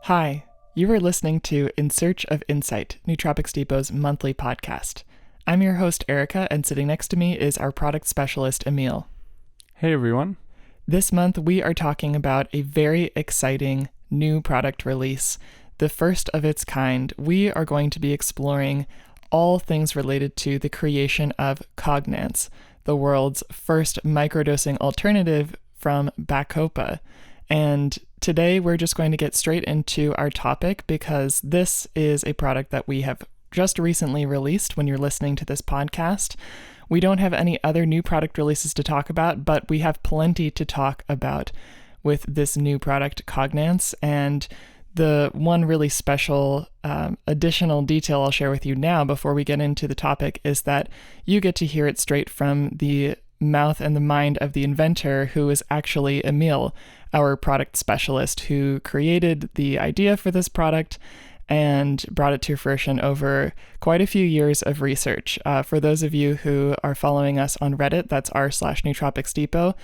Hi, you are listening to In Search of Insight, Nootropics Depot's monthly podcast. I'm your host, Erika, and sitting next to me is our product specialist, Emiel. Hey, everyone. This month, we are talking about a very exciting new product release, the first of its kind. We are going to be exploring all things related to the creation of Cognance, the world's first microdosing alternative from Bacopa. And today we're just going to get straight into our topic because this is a product that we have just recently released when you're listening to this podcast. We don't have any other new product releases to talk about, but we have plenty to talk about with this new product, Cognance. And the one really special additional detail I'll share with you now before we get into the topic is that you get to hear it straight from the mouth and the mind of the inventor, who is actually Emiel, our product specialist, who created the idea for this product and brought it to fruition over quite a few years of research. For those of you who are following us on Reddit, that's r/Nootropics Depot,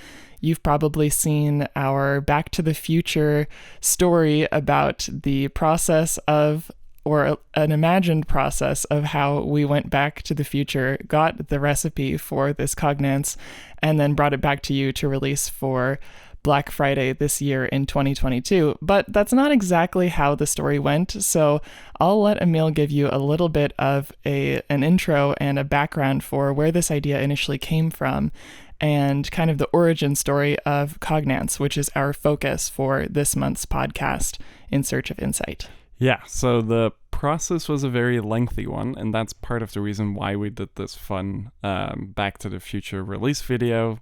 you've probably seen our Back to the Future story about the process of, or an imagined process of how we went back to the future, got the recipe for this Cognance, and then brought it back to you to release for Black Friday this year in 2022. But that's not exactly how the story went, so I'll let Emiel give you a little bit of an intro and a background for where this idea initially came from and kind of the origin story of Cognance, which is our focus for this month's podcast, In Search of Insight. Yeah, so the process was a very lengthy one, and that's part of the reason why we did this fun Back to the Future release video,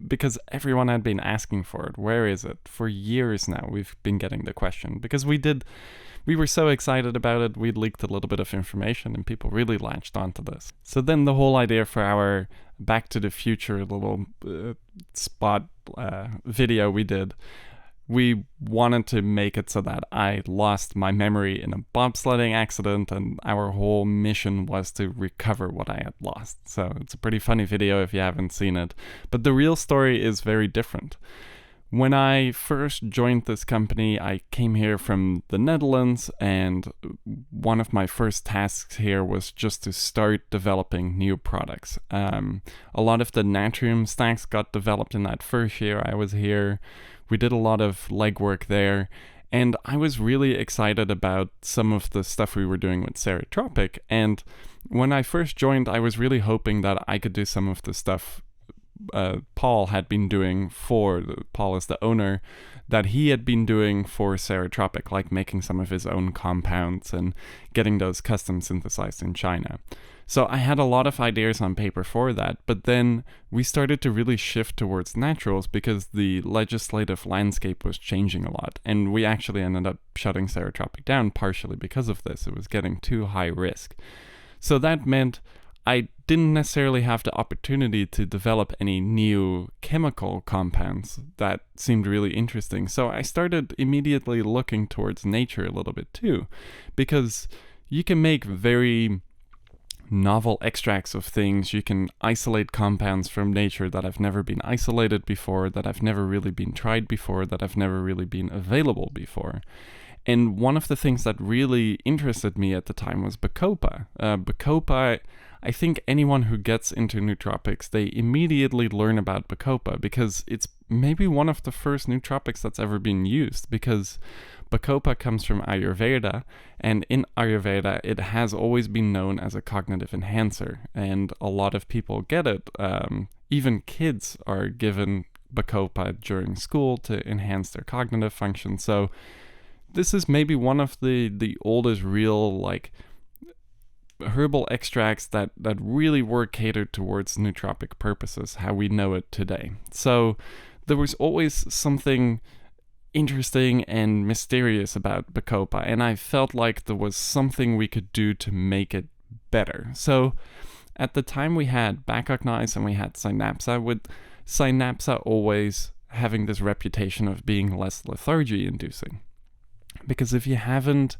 because everyone had been asking for it. Where is it? For years now, we've been getting the question, because we were so excited about it, we'd leaked a little bit of information, and people really latched onto this. So then the whole idea for our Back to the Future little spot video we did, we wanted to make it so that I lost my memory in a bobsledding accident, and our whole mission was to recover what I had lost. So it's a pretty funny video if you haven't seen it. But the real story is very different. When I first joined this company, I came here from the Netherlands, and one of my first tasks here was just to start developing new products. A lot of the Natrium stacks got developed in that first year I was here. We did a lot of legwork there, and I was really excited about some of the stuff we were doing with Ceretropic. And when I first joined, I was really hoping that I could do some of the stuff Paul had been doing Paul is the owner, that he had been doing for Ceretropic, like making some of his own compounds and getting those custom synthesized in China. So I had a lot of ideas on paper for that, but then we started to really shift towards naturals because the legislative landscape was changing a lot, and we actually ended up shutting Ceretropic down partially because of this. It was getting too high risk. So that meant I didn't necessarily have the opportunity to develop any new chemical compounds that seemed really interesting. So I started immediately looking towards nature a little bit too, because you can make very novel extracts of things. You can isolate compounds from nature that have never been isolated before, that have never really been tried before, that have never really been available before. And one of the things that really interested me at the time was Bacopa. Bacopa, I think anyone who gets into nootropics, they immediately learn about Bacopa because it's maybe one of the first nootropics that's ever been used, because Bacopa comes from Ayurveda, and in Ayurveda it has always been known as a cognitive enhancer, and a lot of people get it. Even kids are given Bacopa during school to enhance their cognitive function. So this is maybe one of the oldest real herbal extracts that really were catered towards nootropic purposes, how we know it today. So there was always something interesting and mysterious about Bacopa, and I felt like there was something we could do to make it better. So at the time we had Bacognize and we had Synapsa, with Synapsa always having this reputation of being less lethargy inducing. Because if you haven't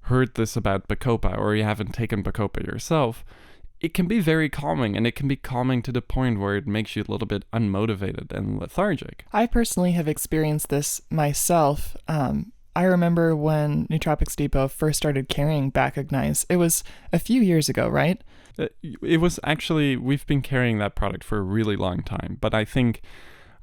heard this about Bacopa, or you haven't taken Bacopa yourself, it can be very calming, and it can be calming to the point where it makes you a little bit unmotivated and lethargic. I personally have experienced this myself. I remember when Nootropics Depot first started carrying Bacognize. It was a few years ago, right? It was actually, we've been carrying that product for a really long time, but I think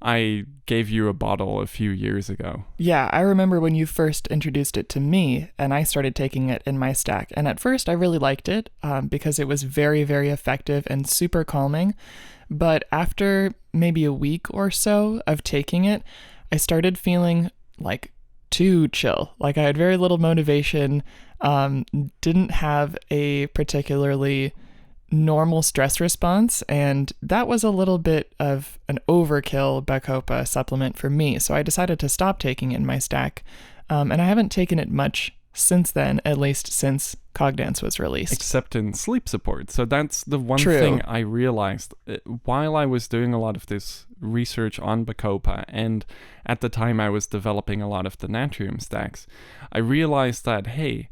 I gave you a bottle a few years ago. Yeah, I remember when you first introduced it to me, and I started taking it in my stack. And at first, I really liked it because it was very, very effective and super calming. But after maybe a week or so of taking it, I started feeling like too chill. Like I had very little motivation, didn't have a particularly normal stress response, and that was a little bit of an overkill Bacopa supplement for me. So I decided to stop taking it in my stack, and I haven't taken it much since then, at least since Cognance was released. Except in sleep support. So that's the one True. thing I realized while I was doing a lot of this research on Bacopa, and at the time I was developing a lot of the Natrium stacks, I realized that, hey,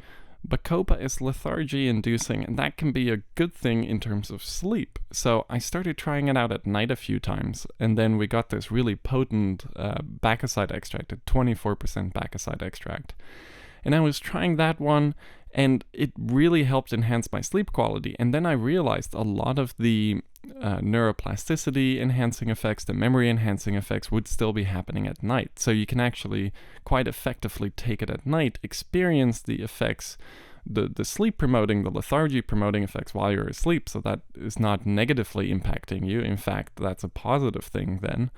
Bacopa is lethargy inducing, and that can be a good thing in terms of sleep. So I started trying it out at night a few times, and then we got this really potent Bacoside extract, a 24% Bacoside extract. And I was trying that one, and it really helped enhance my sleep quality. And then I realized a lot of the neuroplasticity enhancing effects, the memory enhancing effects would still be happening at night. So you can actually quite effectively take it at night, experience the effects, the sleep promoting, the lethargy promoting effects while you're asleep. So that is not negatively impacting you. In fact, that's a positive thing then.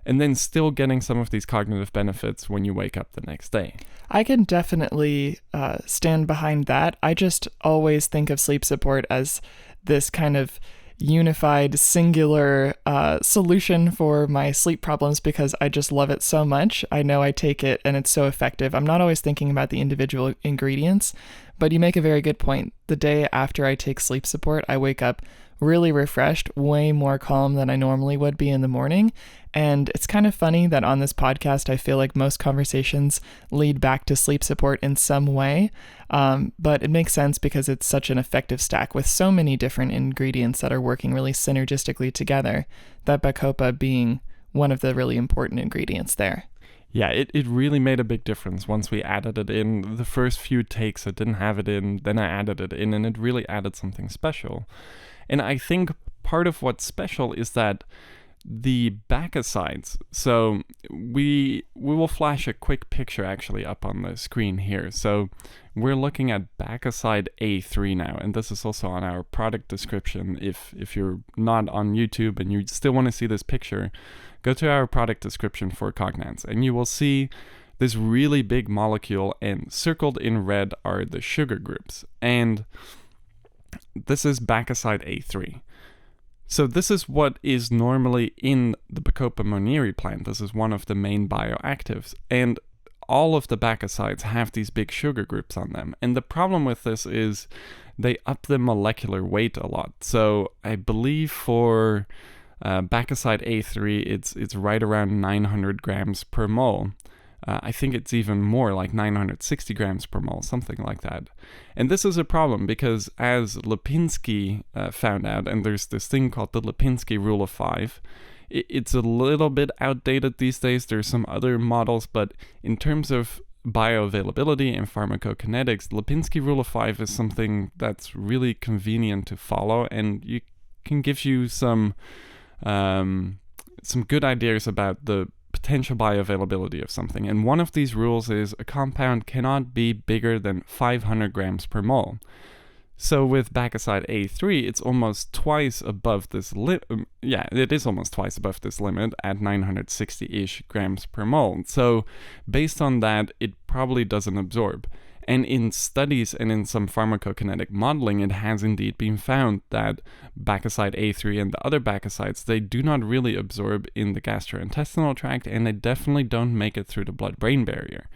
And then still getting some of these cognitive benefits when you wake up the next day. I can definitely stand behind that. I just always think of sleep support as this kind of unified, singular solution for my sleep problems because I just love it so much. I know I take it and it's so effective. I'm not always thinking about the individual ingredients, but you make a very good point. The day after I take sleep support, I wake up really refreshed, way more calm than I normally would be in the morning. And it's kind of funny that on this podcast, I feel like most conversations lead back to sleep support in some way. But it makes sense because it's such an effective stack with so many different ingredients that are working really synergistically together, that Bacopa being one of the really important ingredients there. Yeah, it really made a big difference once we added it in. The first few takes, I didn't have it in, then I added it in, and it really added something special. And I think part of what's special is that the Bacosides, so we will flash a quick picture actually up on the screen here. So we're looking at Bacoside A3 now, and this is also on our product description. If you're not on YouTube and you still want to see this picture, go to our product description for Cognance, and you will see this really big molecule, and circled in red are the sugar groups. And this is Bacoside A3. So this is what is normally in the Bacopa monnieri plant. This is one of the main bioactives. And all of the Bacosides have these big sugar groups on them. And the problem with this is they up the molecular weight a lot. So I believe for Bacoside A3, it's right around 900 grams per mole. I think it's even more, like 960 grams per mole, something like that. And this is a problem because, as Lipinski found out, and there's this thing called the Lipinski rule of 5, it's a little bit outdated these days. There's some other models, but in terms of bioavailability and pharmacokinetics, Lipinski rule of 5 is something that's really convenient to follow, and you can give you some good ideas about the potential bioavailability of something. And one of these rules is a compound cannot be bigger than 500 grams per mole. So with Bacoside A3, it's almost twice above this it is almost twice above this limit at 960-ish grams per mole. So based on that, it probably doesn't absorb. And in studies and in some pharmacokinetic modeling, it has indeed been found that Bacoside A3 and the other Bacosides, they do not really absorb in the gastrointestinal tract, and they definitely don't make it through the blood-brain barrier.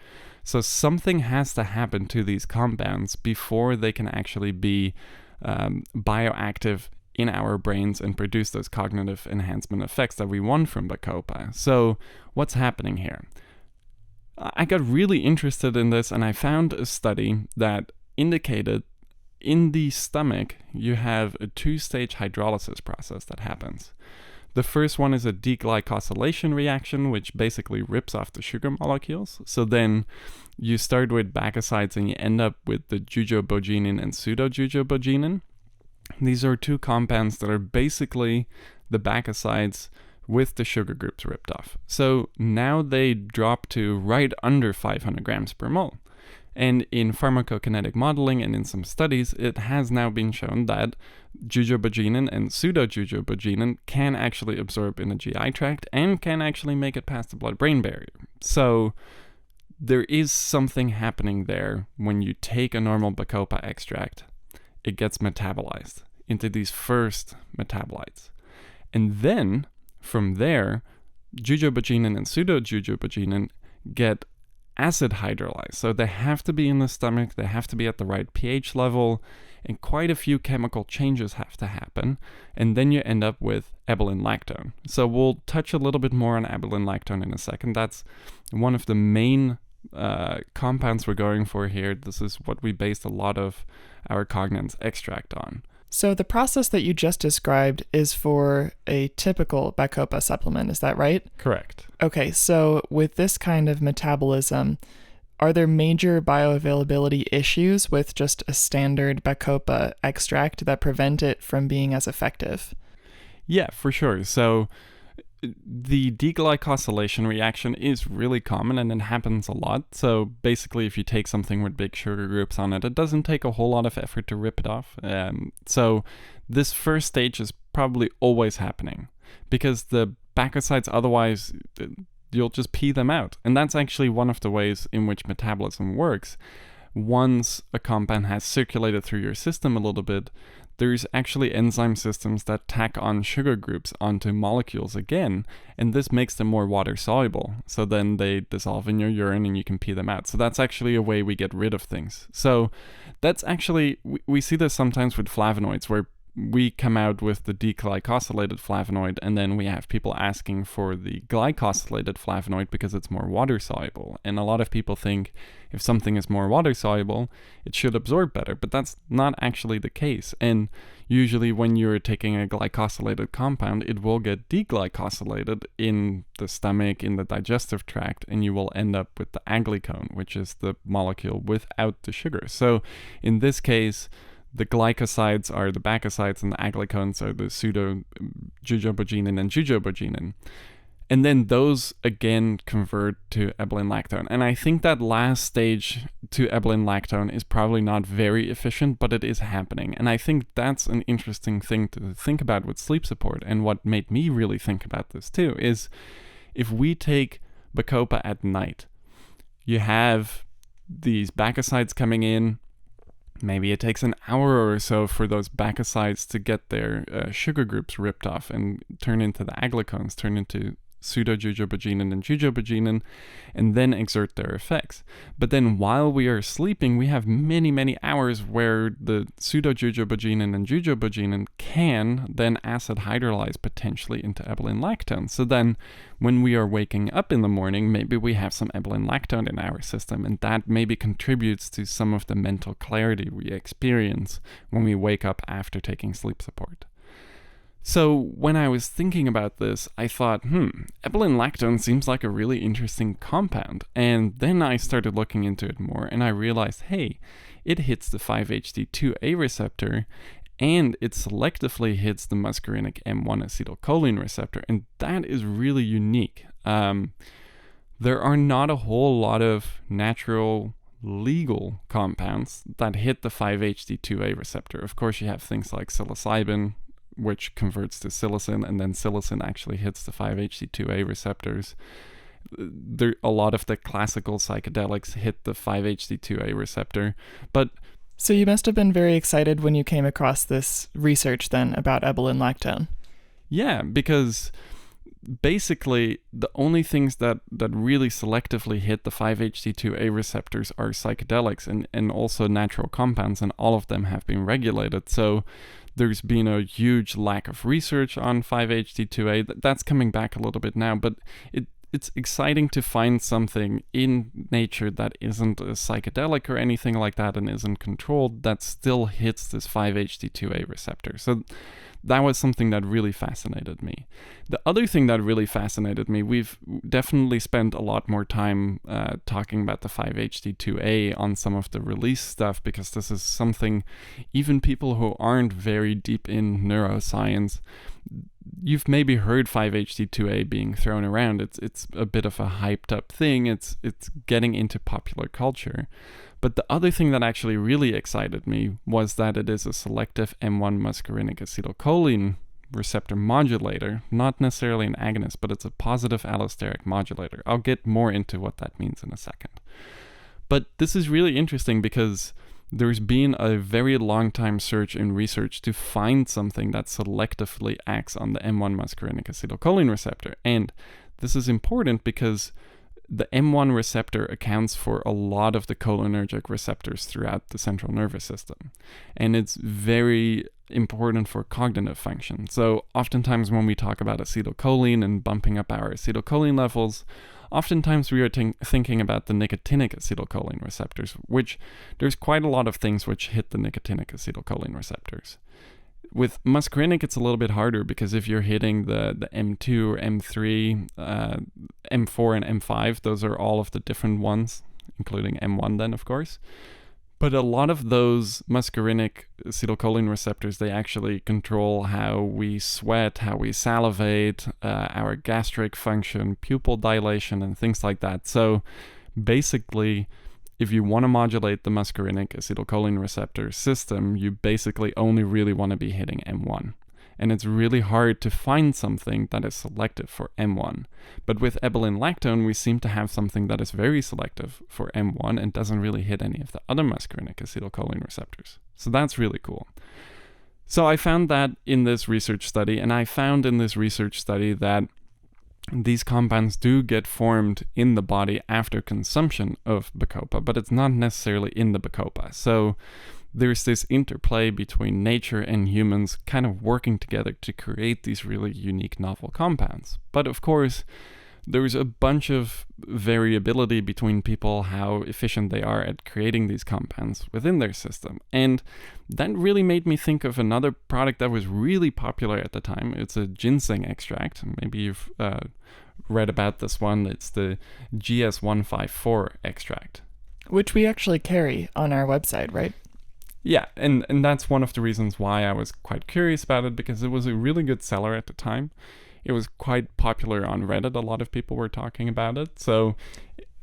So something has to happen to these compounds before they can actually be bioactive in our brains and produce those cognitive enhancement effects that we want from Bacopa. So what's happening here? I got really interested in this, and I found a study that indicated in the stomach you have a 2-stage hydrolysis process that happens. The first one is a deglycosylation reaction, which basically rips off the sugar molecules. So then you start with bacosides and you end up with the jujubogenin and pseudojujubogenin. These are two compounds that are basically the bacosides with the sugar groups ripped off. So now they drop to right under 500 grams per mole. And in pharmacokinetic modeling and in some studies, it has now been shown that jujubogenin and pseudojujubogenin can actually absorb in the GI tract and can actually make it past the blood-brain barrier. So there is something happening there when you take a normal Bacopa extract. It gets metabolized into these first metabolites. And then, from there, jujubogenin and pseudojujubogenin get acid hydrolyzed. So they have to be in the stomach, they have to be at the right pH level, and quite a few chemical changes have to happen. And then you end up with Ebelin Lactone. So we'll touch a little bit more on Ebelin Lactone in a second. That's one of the main compounds we're going for here. This is what we based a lot of our Cognance extract on. So the process that you just described is for a typical Bacopa supplement, is that right? Correct. Okay, so with this kind of metabolism, are there major bioavailability issues with just a standard Bacopa extract that prevent it from being as effective? Yeah, for sure. So the deglycosylation reaction is really common and it happens a lot. So basically, if you take something with big sugar groups on it, it doesn't take a whole lot of effort to rip it off. So this first stage is probably always happening because the bacosides, otherwise you'll just pee them out. And that's actually one of the ways in which metabolism works. Once a compound has circulated through your system a little bit, there's actually enzyme systems that tack on sugar groups onto molecules again, and this makes them more water soluble. So then they dissolve in your urine and you can pee them out. So that's actually a way we get rid of things. So that's actually, we see this sometimes with flavonoids where we come out with the deglycosylated flavonoid and then we have people asking for the glycosylated flavonoid because it's more water soluble. And a lot of people think if something is more water soluble, it should absorb better, but that's not actually the case. And usually when you're taking a glycosylated compound, it will get deglycosylated in the stomach, in the digestive tract, and you will end up with the aglycone, which is the molecule without the sugar. So in this case, the glycosides are the bacosides and the aglycones are the pseudo-jujubogenin and jujubogenin. And then those again convert to Ebelin Lactone. And I think that last stage to Ebelin Lactone is probably not very efficient, but it is happening. And I think that's an interesting thing to think about with sleep support. And what made me really think about this too is if we take Bacopa at night, you have these bacosides coming in. Maybe it takes an hour or so for those bacosides to get their sugar groups ripped off and turn into the aglycones, turn into pseudojujubogenin and jujubogenin, and then exert their effects. But then while we are sleeping, we have many, many hours where the pseudojujubogenin and jujubogenin can then acid hydrolyze potentially into Ebelin Lactone. So then when we are waking up in the morning, maybe we have some Ebelin Lactone in our system, and that maybe contributes to some of the mental clarity we experience when we wake up after taking sleep support. So when I was thinking about this, I thought, Ebelin Lactone seems like a really interesting compound. And then I started looking into it more and I realized, hey, it hits the 5-HT2A receptor and it selectively hits the muscarinic M1 acetylcholine receptor. And that is really unique. There are not a whole lot of natural legal compounds that hit the 5-HT2A receptor. Of course, you have things like psilocybin, which converts to psilocin, and then psilocin actually hits the 5-HT2A receptors. A lot of the classical psychedelics hit the 5-HT2A receptor, but... So you must have been very excited when you came across this research then about Ebelin Lactone. Yeah, because basically the only things that really selectively hit the 5-HT2A receptors are psychedelics and also natural compounds, and all of them have been regulated. So there's been a huge lack of research on 5-HT2A. That's coming back a little bit now, but it's exciting to find something in nature that isn't a psychedelic or anything like that and isn't controlled that still hits this 5-HT2A receptor. So that was something that really fascinated me. The other thing that really fascinated me, we've definitely spent a lot more time talking about the 5-HT2A on some of the release stuff, because this is something even people who aren't very deep in neuroscience, you've maybe heard 5-HT2A being thrown around. It's a bit of a hyped up thing. It's getting into popular culture. But the other thing that actually really excited me was that it is a selective M1 muscarinic acetylcholine receptor modulator, not necessarily an agonist, but it's a positive allosteric modulator. I'll get more into what that means in a second. But this is really interesting because there's been a very long time search in research to find something that selectively acts on the M1 muscarinic acetylcholine receptor. And this is important because the M1 receptor accounts for a lot of the cholinergic receptors throughout the central nervous system. And it's very important for cognitive function. So oftentimes when we talk about acetylcholine and bumping up our acetylcholine levels, oftentimes we are thinking about the nicotinic acetylcholine receptors, which there's quite a lot of things which hit the nicotinic acetylcholine receptors. With muscarinic, it's a little bit harder because if you're hitting the M2 or M3, M4 and M5, those are all of the different ones, including M1 then, of course. But a lot of those muscarinic acetylcholine receptors, they actually control how we sweat, how we salivate, our gastric function, pupil dilation, and things like that. So basically, if you want to modulate the muscarinic acetylcholine receptor system, you basically only really want to be hitting M1. And it's really hard to find something that is selective for M1. But with Ebelin Lactone, we seem to have something that is very selective for M1 and doesn't really hit any of the other muscarinic acetylcholine receptors. So that's really cool. So I found that in this research study, and I found in this research study that these compounds do get formed in the body after consumption of Bacopa, but it's not necessarily in the Bacopa. So there's this interplay between nature and humans kind of working together to create these really unique novel compounds. But of course, there's a bunch of variability between people, how efficient they are at creating these compounds within their system. And that really made me think of another product that was really popular at the time. It's a ginseng extract. Maybe you've read about this one. It's the GS154 extract, which we actually carry on our website, right? Yeah, and that's one of the reasons why I was quite curious about it, because it was a really good seller at the time. It was quite popular on Reddit. A lot of people were talking about it. So,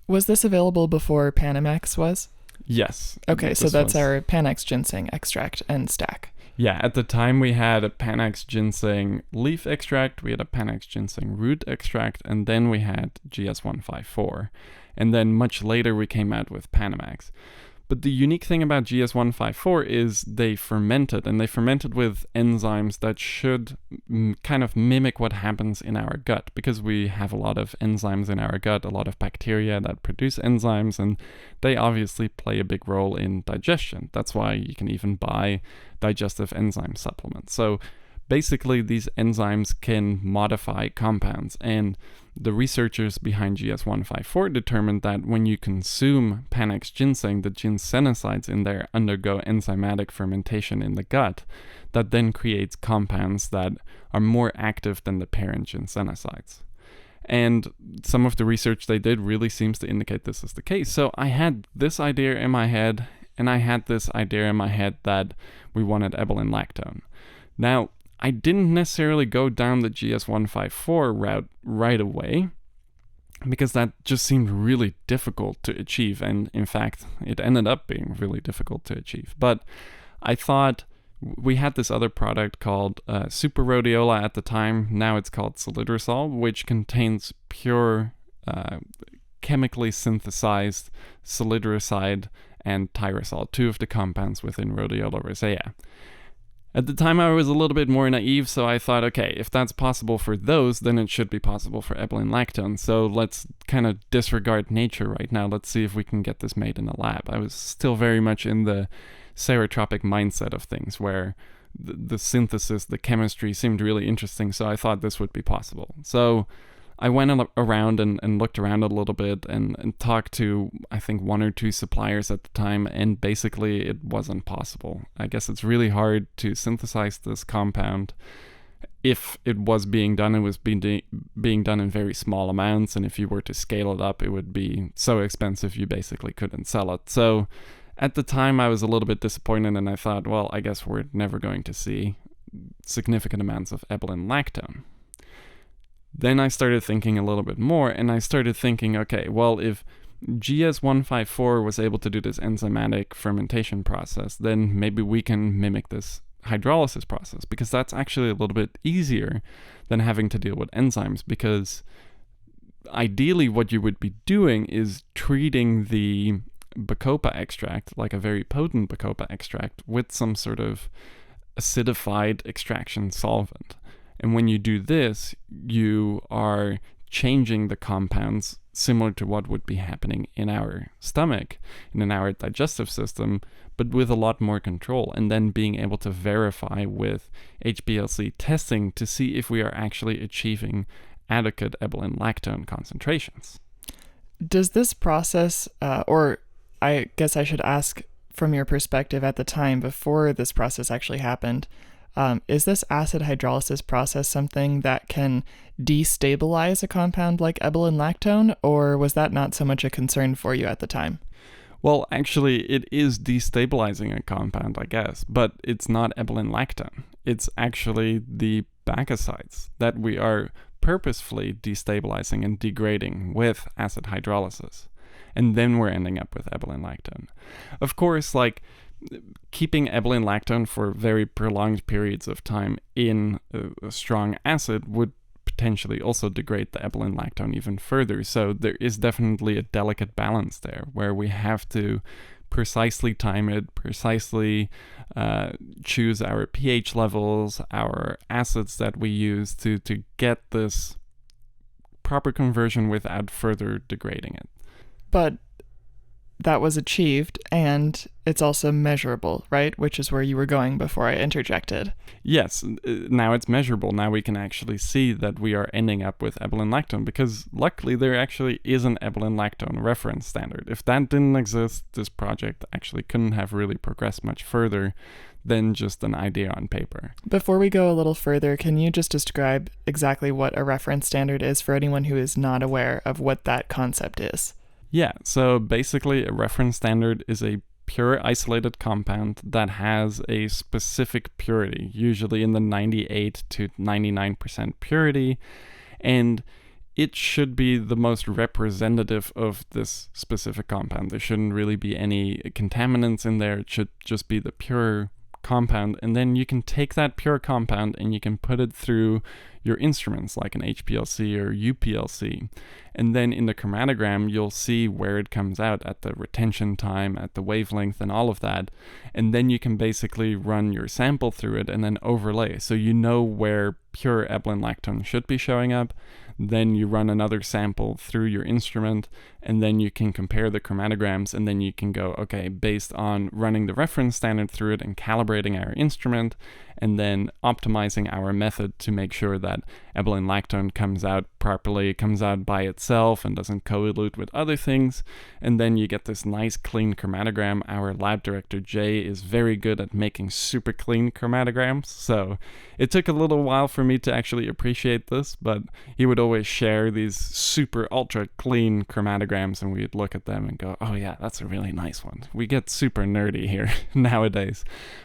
was this available before Panax was? Yes. Okay, so that's our Panax ginseng extract and stack. Yeah, at the time we had a Panax ginseng leaf extract, we had a Panax ginseng root extract, and then we had GS154. And then much later we came out with Panamax. But the unique thing about GS154 is they fermented, and they fermented with enzymes that should kind of mimic what happens in our gut, because we have a lot of enzymes in our gut, a lot of bacteria that produce enzymes, and they obviously play a big role in digestion. That's why you can even buy digestive enzyme supplements. So basically, these enzymes can modify compounds, and the researchers behind GS154 determined that when you consume Panax ginseng, the ginsenosides in there undergo enzymatic fermentation in the gut that then creates compounds that are more active than the parent ginsenosides. And some of the research they did really seems to indicate this is the case. So I had this idea in my head, and I had this idea in my head that we wanted Ebelin Lactone. Now, I didn't necessarily go down the GS154 route right away, because that just seemed really difficult to achieve, and in fact, it ended up being really difficult to achieve. But I thought we had this other product called Super Rhodiola at the time. Now it's called Salidrosol, which contains pure chemically synthesized salidroside and tyrosol, two of the compounds within Rhodiola rosea. At the time, I was a little bit more naive, so I thought, okay, if that's possible for those, then it should be possible for Ebelin Lactone. So let's kind of disregard nature right now. Let's see if we can get this made in a lab. I was still very much in the serotropic mindset of things, where the synthesis, the chemistry seemed really interesting, so I thought this would be possible. So I went around and looked around a little bit and talked to, I think, 1 or 2 suppliers at the time, and basically it wasn't possible. I guess it's really hard to synthesize this compound. If it was being done, it was being done in very small amounts, and if you were to scale it up, it would be so expensive you basically couldn't sell it. So at the time, I was a little bit disappointed, and I thought, well, I guess we're never going to see significant amounts of Ebelin Lactone. Then I started thinking a little bit more, and I started thinking, okay, well, if GS154 was able to do this enzymatic fermentation process, then maybe we can mimic this hydrolysis process, because that's actually a little bit easier than having to deal with enzymes, because ideally what you would be doing is treating the Bacopa extract, like a very potent Bacopa extract, with some sort of acidified extraction solvent. And when you do this, you are changing the compounds similar to what would be happening in our stomach and in our digestive system, but with a lot more control, and then being able to verify with HPLC testing to see if we are actually achieving adequate Ebelin lactone concentrations. Does this process, or I guess I should ask from your perspective at the time before this process actually happened, is this acid hydrolysis process something that can destabilize a compound like Ebelin lactone, or was that not so much a concern for you at the time? Well, actually, it is destabilizing a compound, I guess, but it's not Ebelin lactone. It's actually the Bacosides that we are purposefully destabilizing and degrading with acid hydrolysis. And then we're ending up with Ebelin lactone. Of course, like, keeping Ebelin lactone for very prolonged periods of time in a strong acid would potentially also degrade the Ebelin lactone even further. So there is definitely a delicate balance there where we have to precisely time it, precisely choose our pH levels, our acids that we use to get this proper conversion without further degrading it. But that was achieved, and it's also measurable, right? Which is where you were going before I interjected. Yes, now it's measurable. Now we can actually see that we are ending up with Ebelin lactone, because luckily there actually is an Ebelin lactone reference standard. If that didn't exist, this project actually couldn't have really progressed much further than just an idea on paper. Before we go a little further, can you just describe exactly what a reference standard is for anyone who is not aware of what that concept is? Yeah, so basically a reference standard is a pure isolated compound that has a specific purity, usually in the 98 to 99% purity, and it should be the most representative of this specific compound. There shouldn't really be any contaminants in there. It should just be the pure compound, and then you can take that pure compound and you can put it through your instruments like an HPLC or UPLC, and then in the chromatogram you'll see where it comes out at the retention time, at the wavelength, and all of that, and then you can basically run your sample through it and then overlay, so you know where pure Ebelin lactone should be showing up. Then you run another sample through your instrument, and then you can compare the chromatograms, and then you can go, okay, based on running the reference standard through it and calibrating our instrument, and then optimizing our method to make sure that Ebelin lactone comes out properly, comes out by itself and doesn't collude with other things, and then you get this nice clean chromatogram. Our lab director Jay is very good at making super clean chromatograms, so it took a little while for me to actually appreciate this, but he would always share these super ultra clean chromatograms, and we'd look at them and go, oh yeah, that's a really nice one. We get super nerdy here nowadays,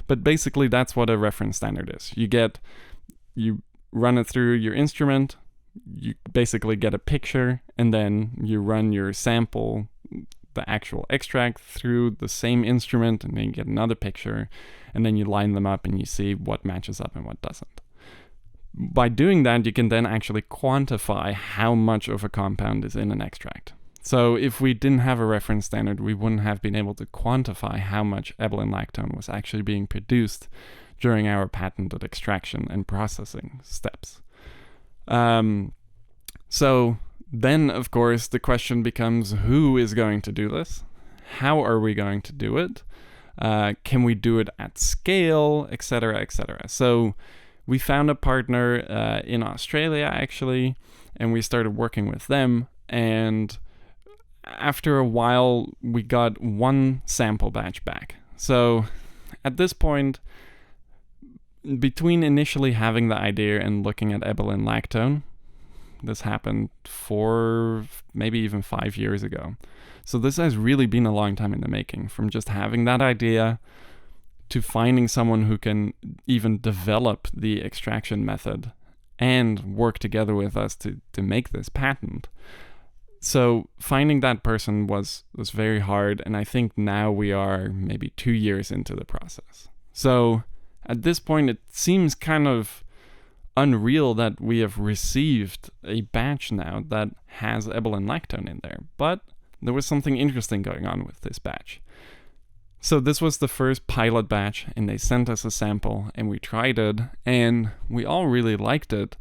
but basically that's what a reference standard is. You run it through your instrument, you basically get a picture, and then you run your sample, the actual extract, through the same instrument, and then you get another picture, and then you line them up and you see what matches up and what doesn't. By doing that, you can then actually quantify how much of a compound is in an extract. So if we didn't have a reference standard, we wouldn't have been able to quantify how much Ebelin lactone was actually being produced during our patented extraction and processing steps. So then, of course, the question becomes, who is going to do this? How are we going to do it? Can we do it at scale, etc., etc.? So if we didn't have a reference standard, we wouldn't have been able to quantify how much Ebelin lactone was actually being produced during our patented extraction and processing steps. So then, of course, the question becomes, who is going to do this? How are we going to do it? Can we do it at scale, etc., etc.? So we found a partner in Australia, actually, and we started working with them. And after a while, we got one sample batch back. So at this point, between initially having the idea and looking at Ebelin Lactone, this happened 4, maybe even 5 years ago. So this has really been a long time in the making, from just having that idea to finding someone who can even develop the extraction method and work together with us to make this patent. So finding that person was very hard, and I think now we are maybe 2 years into the process. So at this point, it seems kind of unreal that we have received a batch now that has Ebelin Lactone in there, but there was something interesting going on with this batch. So this was the first pilot batch, and they sent us a sample, and we tried it, and we all really liked it,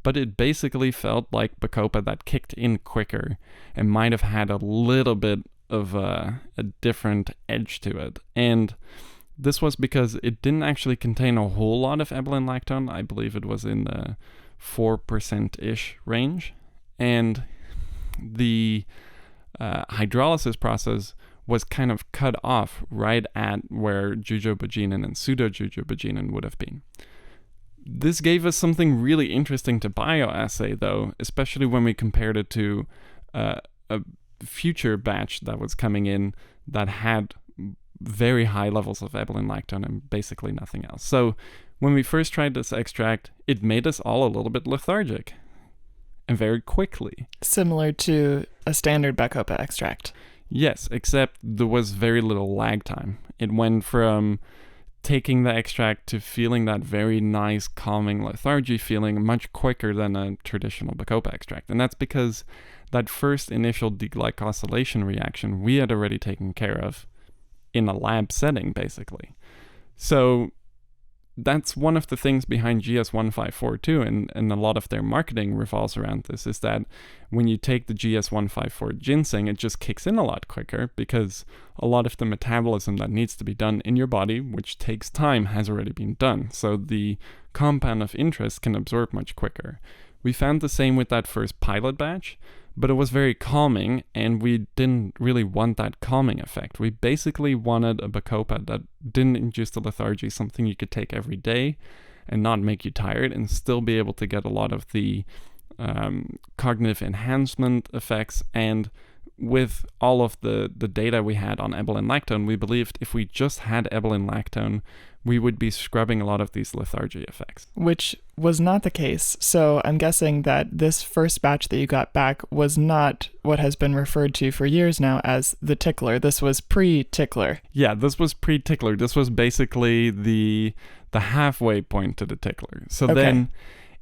but it basically felt like Bacopa that kicked in quicker and might have had a little bit of a different edge to it. And this was because it didn't actually contain a whole lot of Ebelin Lactone. I believe it was in the 4%-ish range. And the hydrolysis process was kind of cut off right at where jujubogenin and pseudojujubogenin would have been. This gave us something really interesting to bioassay, though, especially when we compared it to a future batch that was coming in that had very high levels of Ebelin Lactone and basically nothing else. So when we first tried this extract, it made us all a little bit lethargic, and very quickly. Similar to a standard Bacopa extract. Yes, except there was very little lag time. It went from taking the extract to feeling that very nice, calming lethargy feeling much quicker than a traditional Bacopa extract. And that's because that first initial deglycosylation reaction we had already taken care of in a lab setting, basically. So that's one of the things behind GS1542, and a lot of their marketing revolves around this, is that when you take the GS154 ginseng, it just kicks in a lot quicker because a lot of the metabolism that needs to be done in your body, which takes time, has already been done. So the compound of interest can absorb much quicker. We found the same with that first pilot batch, but it was very calming, and we didn't really want that calming effect. We basically wanted a Bacopa that didn't induce the lethargy, something you could take every day and not make you tired, and still be able to get a lot of the cognitive enhancement effects. And with all of the data we had on Ebelin Lactone, we believed if we just had Ebelin Lactone, we would be scrubbing a lot of these lethargy effects. Which was not the case. So I'm guessing that this first batch that you got back was not what has been referred to for years now as the Tickler. This was pre-Tickler. Yeah, this was pre-Tickler. This was basically the halfway point to the Tickler. So then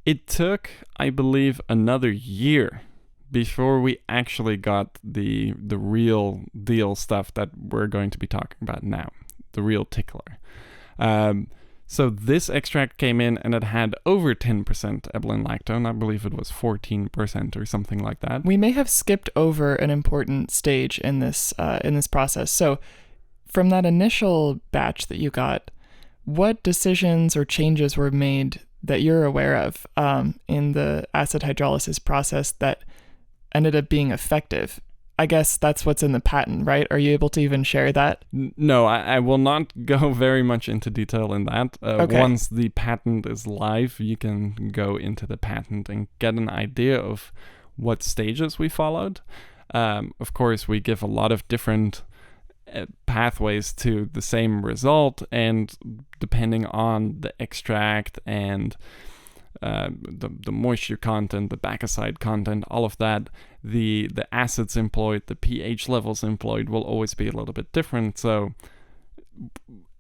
it took, I believe, another year before we actually got the real deal stuff that we're going to be talking about now, the real Tickler. So this extract came in and it had over 10% Ebelin Lactone. I believe it was 14% or something like that. We may have skipped over an important stage in this process. So from that initial batch that you got, what decisions or changes were made that you're aware of in the acid hydrolysis process that ended up being effective? I guess that's what's in the patent, right? Are you able to even share that? No, I will not go very much into detail in that. Once the patent is live, you can go into the patent and get an idea of what stages we followed. Of course, we give a lot of different pathways to the same result, and depending on the extract and the moisture content, the bacoside content, all of that, the acids employed, the pH levels employed will always be a little bit different. So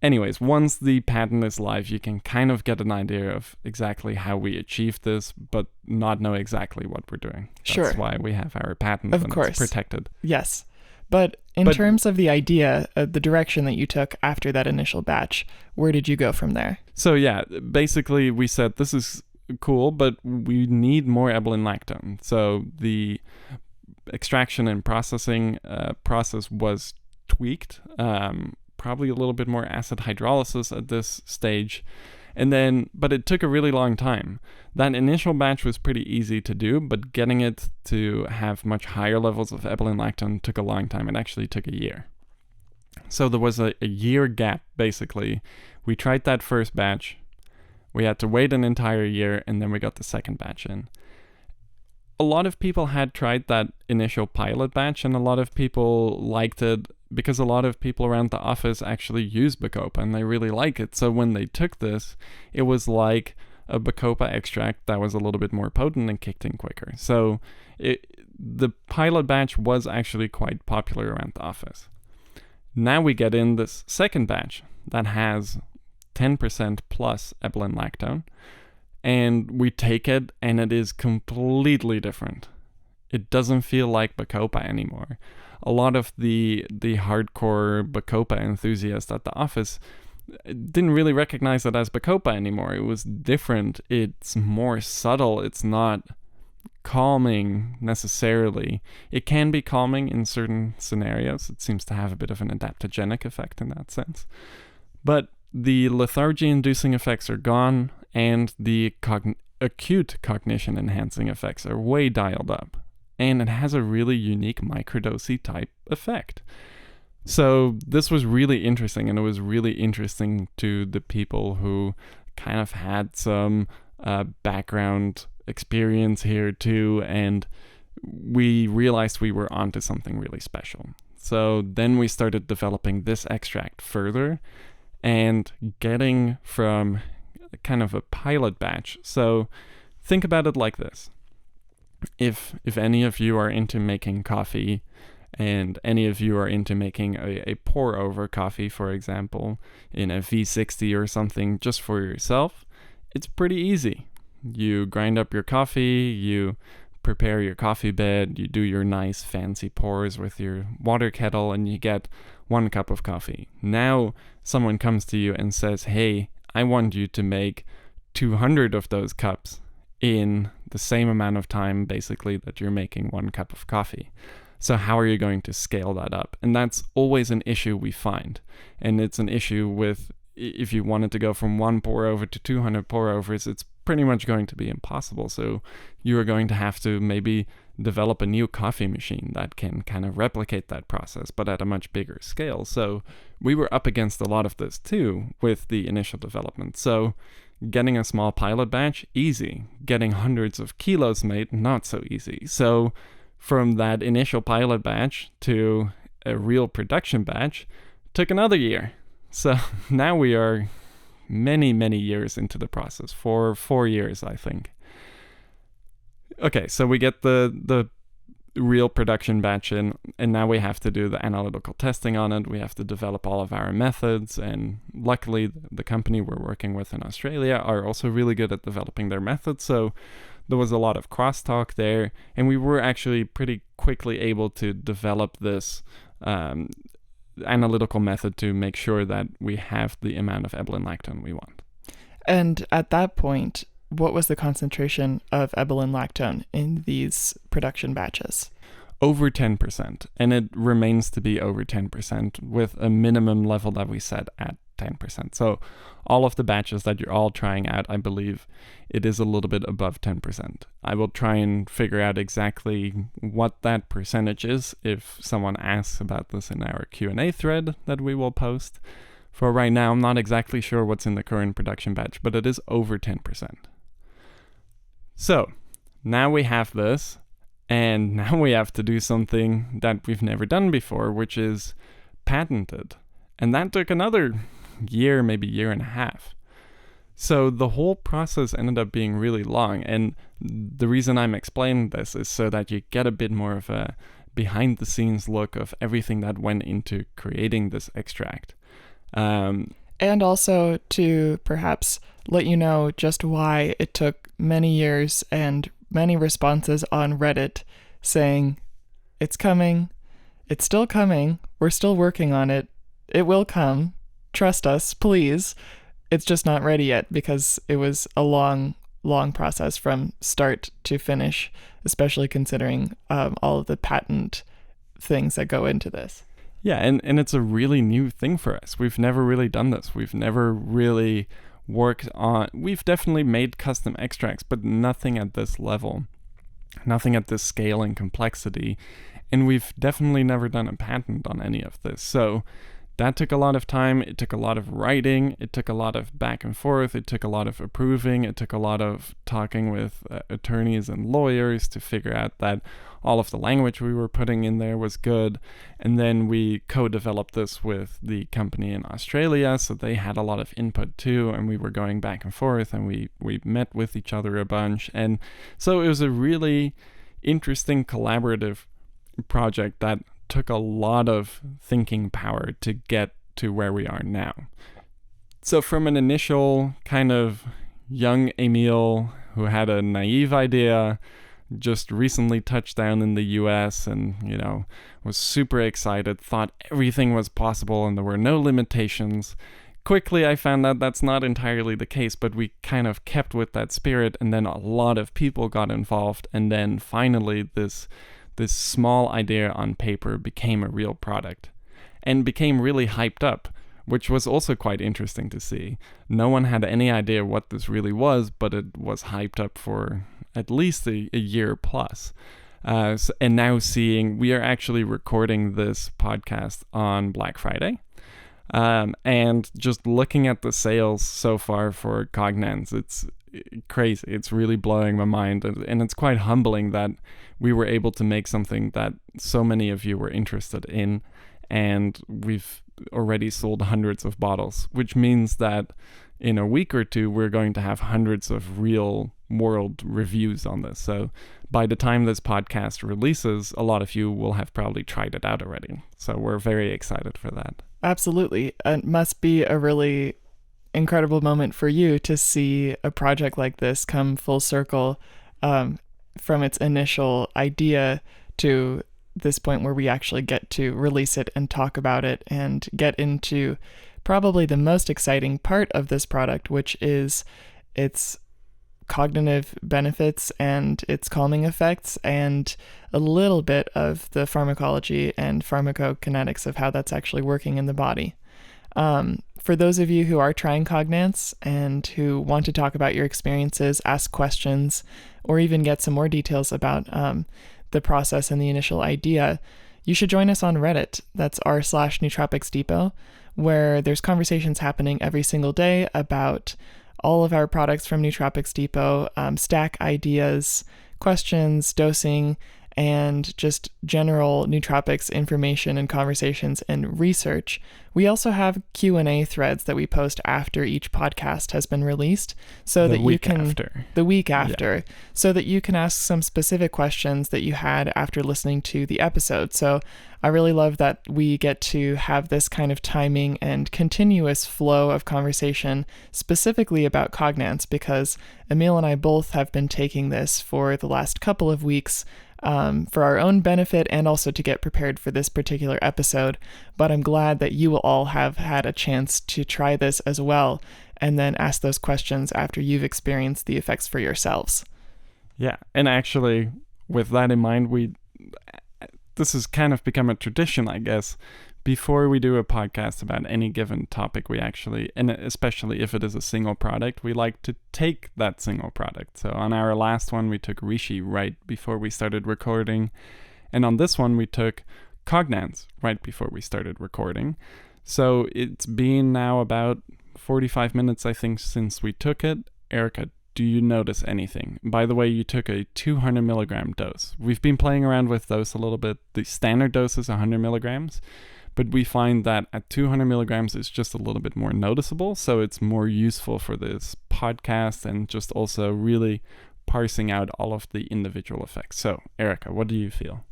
anyways, once the patent is live, you can kind of get an idea of exactly how we achieved this, but not know exactly what we're doing. That's why we have our patent, of course. It's protected. Yes. But in terms of the idea, the direction that you took after that initial batch, where did you go from there? So yeah, basically we said this is cool, but we need more Ebelin Lactone. So the extraction and processing process was tweaked, probably a little bit more acid hydrolysis at this stage, But it took a really long time. That initial batch was pretty easy to do, but getting it to have much higher levels of Ebelin Lactone took a long time. It actually took a year. So there was a year gap, basically. We tried that first batch. We had to wait an entire year, and then we got the second batch in. A lot of people had tried that initial pilot batch, and a lot of people liked it because a lot of people around the office actually use Bacopa and they really like it. So when they took this, it was like a Bacopa extract that was a little bit more potent and kicked in quicker. So the pilot batch was actually quite popular around the office. Now we get in this second batch that has 10% plus Ebelin Lactone, and we take it and it is completely different. It doesn't feel like Bacopa anymore. A lot of the hardcore Bacopa enthusiasts at the office didn't really recognize it as Bacopa anymore. It was different. It's more subtle. It's not calming necessarily. It can be calming in certain scenarios. It seems to have a bit of an adaptogenic effect in that sense. But the lethargy-inducing effects are gone, and the acute cognition-enhancing effects are way dialed up. And it has a really unique microdosey type effect. So this was really interesting, and it was really interesting to the people who kind of had some background experience here too, and we realized we were onto something really special. So then we started developing this extract further and getting from kind of a pilot batch. So think about it like this. If any of you are into making coffee, and any of you are into making a pour over coffee, for example, in a V60 or something just for yourself, it's pretty easy. You grind up your coffee, you prepare your coffee bed, you do your nice fancy pours with your water kettle, and you get 1 cup of coffee. Now someone comes to you and says, hey, I want you to make 200 of those cups in the same amount of time, basically, that you're making 1 cup of coffee. So how are you going to scale that up? And that's always an issue we find. And it's an issue with, if you wanted to go from 1 pour over to 200 pour overs, it's pretty much going to be impossible. So you are going to have to maybe develop a new coffee machine that can kind of replicate that process, but at a much bigger scale. So we were up against a lot of this too with the initial development. So getting a small pilot batch, easy. Getting hundreds of kilos made, not so easy. So from that initial pilot batch to a real production batch took another year. So now we are many, many years into the process, for 4 years, I think. Okay, so we get the real production batch in, and now we have to do the analytical testing on it. We have to develop all of our methods, and luckily the company we're working with in Australia are also really good at developing their methods, so there was a lot of crosstalk there, and we were actually pretty quickly able to develop this analytical method to make sure that we have the amount of Ebelin Lactone we want. And at that point, what was the concentration of Ebelin Lactone in these production batches? Over 10%, and it remains to be over 10% with a minimum level that we set at 10%. So all of the batches that you're all trying out, I believe it is a little bit above 10%. I will try and figure out exactly what that percentage is if someone asks about this in our Q&A thread that we will post. For right now, I'm not exactly sure what's in the current production batch, but it is over 10%. So now we have this, and now we have to do something that we've never done before, which is patent it. And that took another year, maybe year and a half. So the whole process ended up being really long, and the reason I'm explaining this is so that you get a bit more of a behind the scenes look of everything that went into creating this extract. And also to perhaps let you know just why it took many years and many responses on Reddit saying, it's coming, it's still coming, we're still working on it, it will come, trust us, please. It's just not ready yet because it was a long process from start to finish, especially considering all of the patent things that go into this. Yeah, and it's a really new thing for us. We've never really done this. We've never really we've definitely made custom extracts, but nothing at this level, nothing at this scale and complexity. And we've definitely never done a patent on any of this. So that took a lot of time. It took a lot of writing. It took a lot of back and forth. It took a lot of approving. It took a lot of talking with attorneys and lawyers to figure out that all of the language we were putting in there was good. And then we co-developed this with the company in Australia, so they had a lot of input too, and we were going back and forth, and we met with each other a bunch. And so it was a really interesting collaborative project that took a lot of thinking power to get to where we are now. So from an initial kind of young Emiel who had a naive idea, just recently touched down in the US and, was super excited, thought everything was possible and there were no limitations. Quickly I found out that's not entirely the case, but we kind of kept with that spirit, and then a lot of people got involved, and then finally this small idea on paper became a real product and became really hyped up, which was also quite interesting to see. No one had any idea what this really was, but it was hyped up for at least a year plus. And now we are actually recording this podcast on Black Friday. And just looking at the sales so far for Cognance, it's crazy. It's really blowing my mind, and it's quite humbling that we were able to make something that so many of you were interested in, and we've already sold hundreds of bottles, which means that in a week or two we're going to have hundreds of real world reviews on this. So by the time this podcast releases, a lot of you will have probably tried it out already. So we're very excited for that. Absolutely. It must be a really incredible moment for you to see a project like this come full circle, from its initial idea to this point where we actually get to release it and talk about it and get into probably the most exciting part of this product, which is its cognitive benefits and its calming effects, and a little bit of the pharmacology and pharmakokinetics of how that's actually working in the body. For those of you who are trying Cognance and who want to talk about your experiences, ask questions, or even get some more details about the process and the initial idea, you should join us on Reddit. That's r/Nootropics Depot, where there's conversations happening every single day about all of our products from Nootropics Depot, stack ideas, questions, dosing, and just general nootropics information and conversations and research. We also have Q&A threads that we post after each podcast has been released, so that you can the week after, so that you can ask some specific questions that you had after listening to the episode. So I really love that we get to have this kind of timing and continuous flow of conversation specifically about Cognance, because Emiel and I both have been taking this for the last couple of weeks, for our own benefit and also to get prepared for this particular episode. But I'm glad that you will all have had a chance to try this as well, and then ask those questions after you've experienced the effects for yourselves. Yeah, and actually, with that in mind, this has kind of become a tradition, I guess. Before we do a podcast about any given topic, we actually, and especially if it is a single product, we like to take that single product. So on our last one, we took Reishi right before we started recording. And on this one, we took Cognance right before we started recording. So it's been now about 45 minutes, I think, since we took it. Erika, do you notice anything? By the way, you took a 200 milligram dose. We've been playing around with those a little bit. The standard dose is 100 milligrams. But we find that at 200 milligrams, it's just a little bit more noticeable. So it's more useful for this podcast and just also really parsing out all of the individual effects. So, Erika, what do you feel?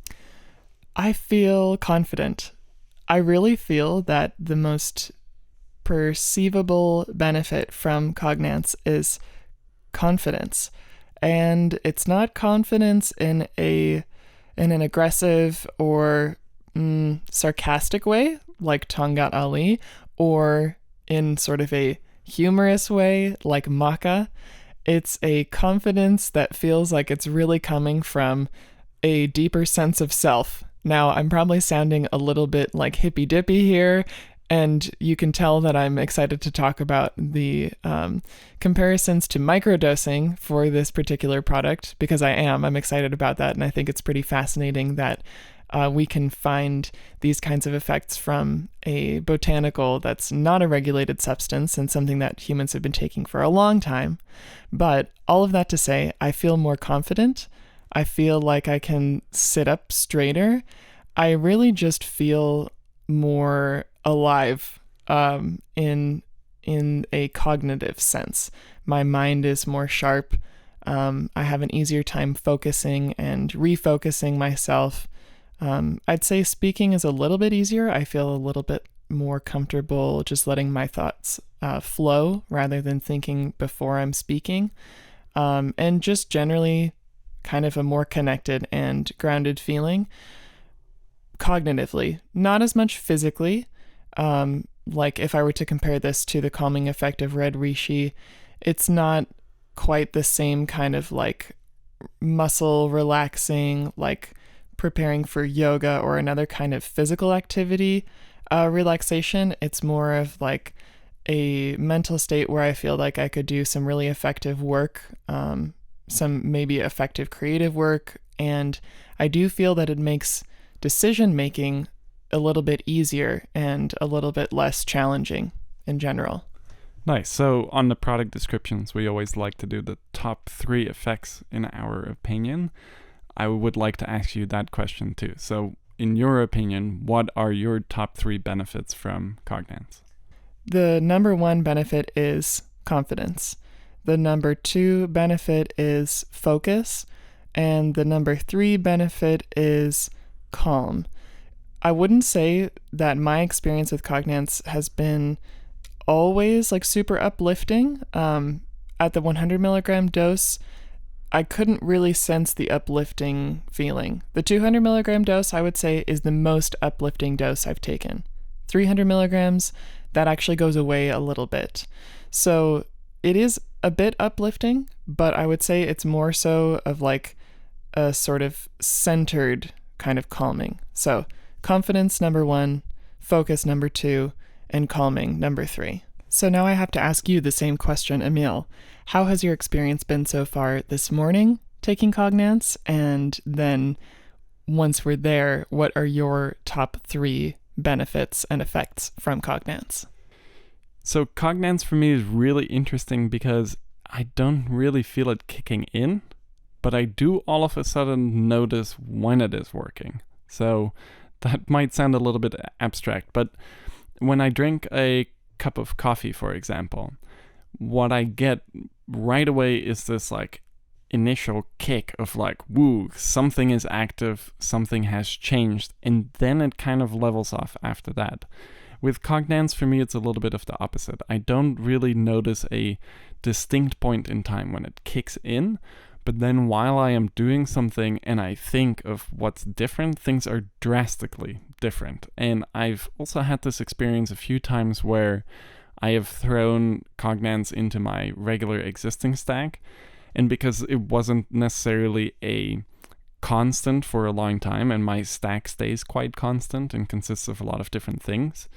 I feel confident. I really feel that the most perceivable benefit from Cognance is confidence. And it's not confidence in an aggressive or sarcastic way, like Tongat Ali, or in sort of a humorous way, like Maca. It's a confidence that feels like it's really coming from a deeper sense of self. Now, I'm probably sounding a little bit like hippy-dippy here, And you can tell that I'm excited to talk about the comparisons to microdosing for this particular product, because I'm excited about that. And I think it's pretty fascinating that we can find these kinds of effects from a botanical that's not a regulated substance and something that humans have been taking for a long time. But all of that to say, I feel more confident. I feel like I can sit up straighter. I really just feel more alive in a cognitive sense. My mind is more sharp. I have an easier time focusing and refocusing myself. I'd say speaking is a little bit easier. I feel a little bit more comfortable just letting my thoughts flow rather than thinking before I'm speaking. And just generally kind of a more connected and grounded feeling cognitively, not as much physically. Like if I were to compare this to the calming effect of red reishi, it's not quite the same kind of like muscle relaxing, like preparing for yoga or another kind of physical activity relaxation. It's more of like a mental state where I feel like I could do some really effective work, some maybe effective creative work. And I do feel that it makes decision making a little bit easier and a little bit less challenging in general. Nice. So on the product descriptions, we always like to do the top 3 effects in our opinion. I would like to ask you that question too. So in your opinion, what are your top 3 benefits from Cognance? The number 1 benefit is confidence. The number 2 benefit is focus. And the number 3 benefit is calm. I wouldn't say that my experience with Cognance has been always like super uplifting. At the 100 milligram dose, I couldn't really sense the uplifting feeling. The 200 milligram dose, I would say, is the most uplifting dose I've taken. 300 milligrams, that actually goes away a little bit. So it is a bit uplifting, but I would say it's more so of like a sort of centered kind of calming. So confidence, number 1, focus, number 2, and calming, number 3. So now I have to ask you the same question, Emiel. How has your experience been so far this morning taking Cognance? And then once we're there, what are your top 3 benefits and effects from Cognance? So Cognance for me is really interesting because I don't really feel it kicking in, but I do all of a sudden notice when it is working. So that might sound a little bit abstract, but when I drink a cup of coffee, for example, what I get right away is this like initial kick of like, woo, something is active, something has changed, and then it kind of levels off after that. With Cognance, for me, it's a little bit of the opposite. I don't really notice a distinct point in time when it kicks in, but then while I am doing something and I think of what's different, things are drastically different. And I've also had this experience a few times where I have thrown Cognance into my regular existing stack, and because it wasn't necessarily a constant for a long time, and my stack stays quite constant and consists of a lot of different things,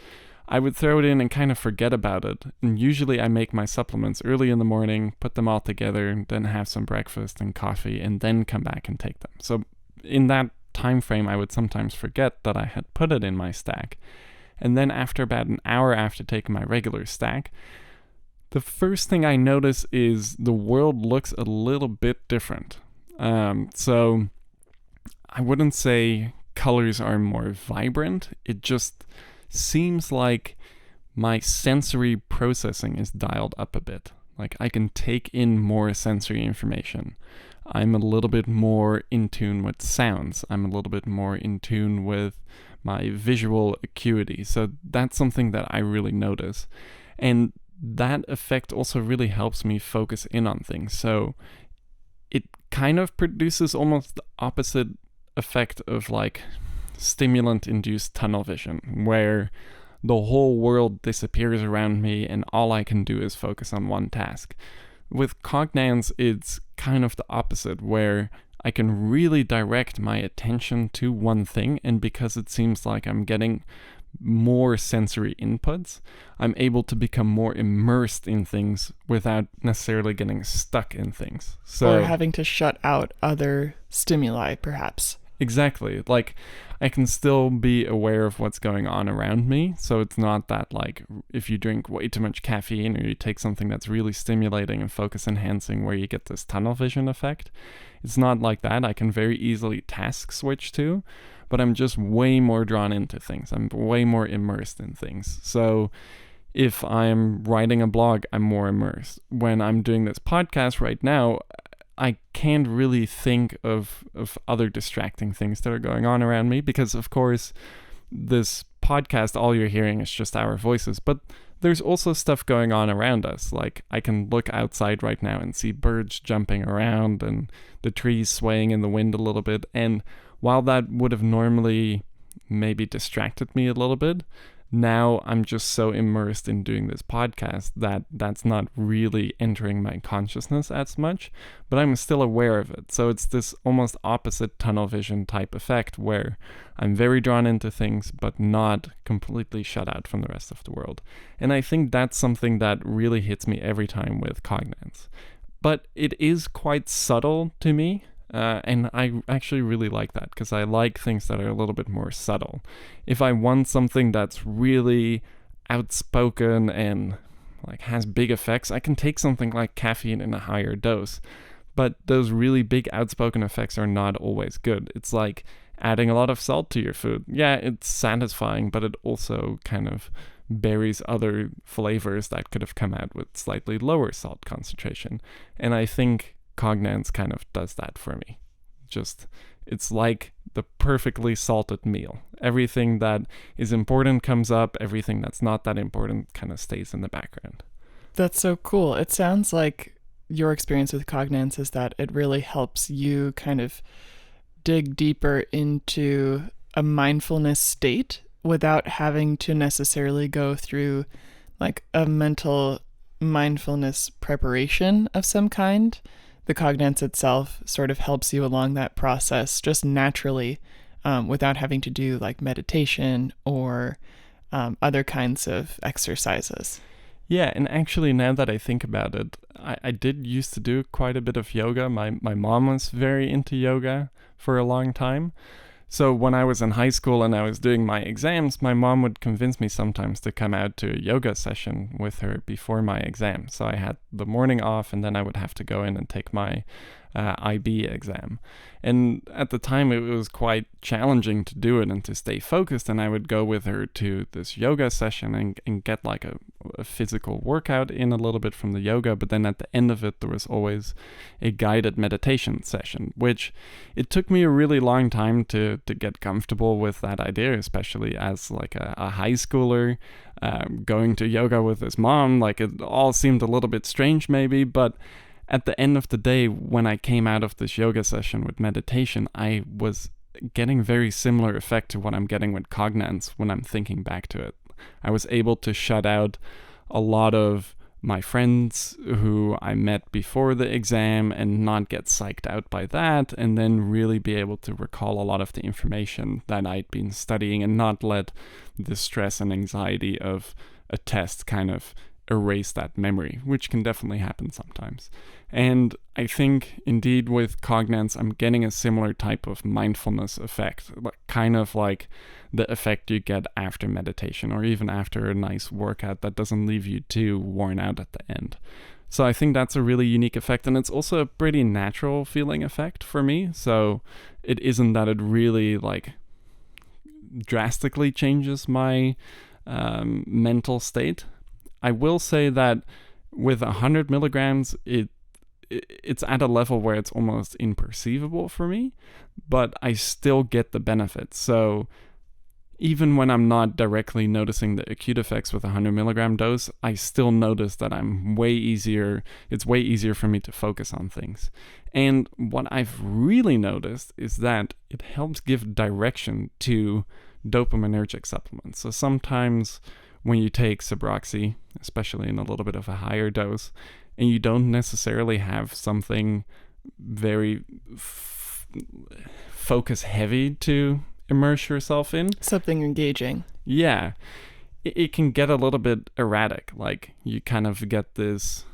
I would throw it in and kind of forget about it. And usually I make my supplements early in the morning, put them all together, then have some breakfast and coffee, and then come back and take them. So in that time frame, I would sometimes forget that I had put it in my stack. And then after about an hour after taking my regular stack, the first thing I notice is the world looks a little bit different. So I wouldn't say colors are more vibrant. It just seems like my sensory processing is dialed up a bit. Like I can take in more sensory information. I'm a little bit more in tune with sounds. I'm a little bit more in tune with my visual acuity. So that's something that I really notice. And that effect also really helps me focus in on things. So it kind of produces almost the opposite effect of like stimulant-induced tunnel vision, where the whole world disappears around me and all I can do is focus on one task. With Cognance, it's kind of the opposite, where I can really direct my attention to one thing, and because it seems like I'm getting more sensory inputs, I'm able to become more immersed in things without necessarily getting stuck in things. Or having to shut out other stimuli, perhaps. Exactly. Like, I can still be aware of what's going on around me. So it's not that, like, if you drink way too much caffeine or you take something that's really stimulating and focus enhancing where you get this tunnel vision effect. It's not like that. I can very easily task switch too, but I'm just way more drawn into things. I'm way more immersed in things. So if I'm writing a blog, I'm more immersed. When I'm doing this podcast right now, I can't really think of other distracting things that are going on around me because, of course, this podcast, all you're hearing is just our voices. But there's also stuff going on around us. Like, I can look outside right now and see birds jumping around and the trees swaying in the wind a little bit. And while that would have normally maybe distracted me a little bit, now I'm just so immersed in doing this podcast that that's not really entering my consciousness as much, but I'm still aware of it. So it's this almost opposite tunnel vision type effect where I'm very drawn into things, but not completely shut out from the rest of the world. And I think that's something that really hits me every time with Cognance. But it is quite subtle to me. And I actually really like that because I like things that are a little bit more subtle. If I want something that's really outspoken and like has big effects, I can take something like caffeine in a higher dose. But those really big outspoken effects are not always good. It's like adding a lot of salt to your food. Yeah, it's satisfying, but it also kind of buries other flavors that could have come out with slightly lower salt concentration. And I think Cognance kind of does that for me. It's like the perfectly salted meal. Everything that is important comes up, everything that's not that important kind of stays in the background. That's so cool. It sounds like your experience with Cognance is that it really helps you kind of dig deeper into a mindfulness state without having to necessarily go through like a mental mindfulness preparation of some kind. The Cognance itself sort of helps you along that process just naturally, without having to do like meditation or other kinds of exercises. Yeah, and actually now that I think about it, I did used to do quite a bit of yoga. My mom was very into yoga for a long time. So when I was in high school and I was doing my exams, my mom would convince me sometimes to come out to a yoga session with her before my exam. So I had the morning off and then I would have to go in and take my IB exam. And at the time it was quite challenging to do it and to stay focused, and I would go with her to this yoga session and get like a physical workout in a little bit from the yoga, but then at the end of it there was always a guided meditation session, which it took me a really long time to get comfortable with that idea, especially as like a high schooler going to yoga with his mom. Like, it all seemed a little bit strange maybe, but at the end of the day, when I came out of this yoga session with meditation, I was getting very similar effect to what I'm getting with Cognance when I'm thinking back to it. I was able to shut out a lot of my friends who I met before the exam and not get psyched out by that, and then really be able to recall a lot of the information that I'd been studying and not let the stress and anxiety of a test kind of erase that memory, which can definitely happen sometimes. And I think indeed with Cognance, I'm getting a similar type of mindfulness effect, kind of like the effect you get after meditation or even after a nice workout that doesn't leave you too worn out at the end. So I think that's a really unique effect, and it's also a pretty natural feeling effect for me. So it isn't that it really like drastically changes my mental state. I will say that with 100 milligrams, it's at a level where it's almost imperceivable for me, but I still get the benefits. So even when I'm not directly noticing the acute effects with a 100 milligram dose, I still notice that it's way easier for me to focus on things. And what I've really noticed is that it helps give direction to dopaminergic supplements. So sometimes when you take Sabroxy, especially in a little bit of a higher dose, and you don't necessarily have something very focus heavy to immerse yourself in. Something engaging. Yeah, it can get a little bit erratic. Like you kind of get this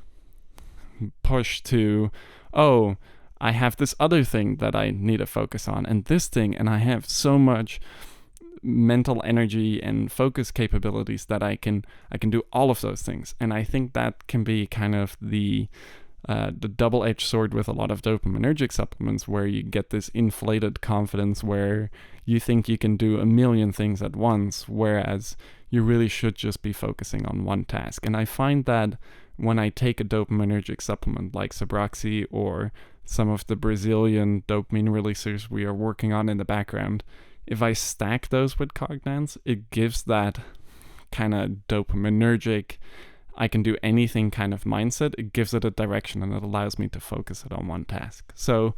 push to, oh, I have this other thing that I need to focus on, and this thing, and I have so much mental energy and focus capabilities that I can do all of those things. And I think that can be kind of the double-edged sword with a lot of dopaminergic supplements, where you get this inflated confidence where you think you can do a million things at once, whereas you really should just be focusing on one task. And I find that when I take a dopaminergic supplement like Sabroxy or some of the Brazilian dopamine releasers we are working on in the background, if I stack those with Cognance, it gives that kind of dopaminergic, I can do anything kind of mindset. It gives it a direction and it allows me to focus it on one task. So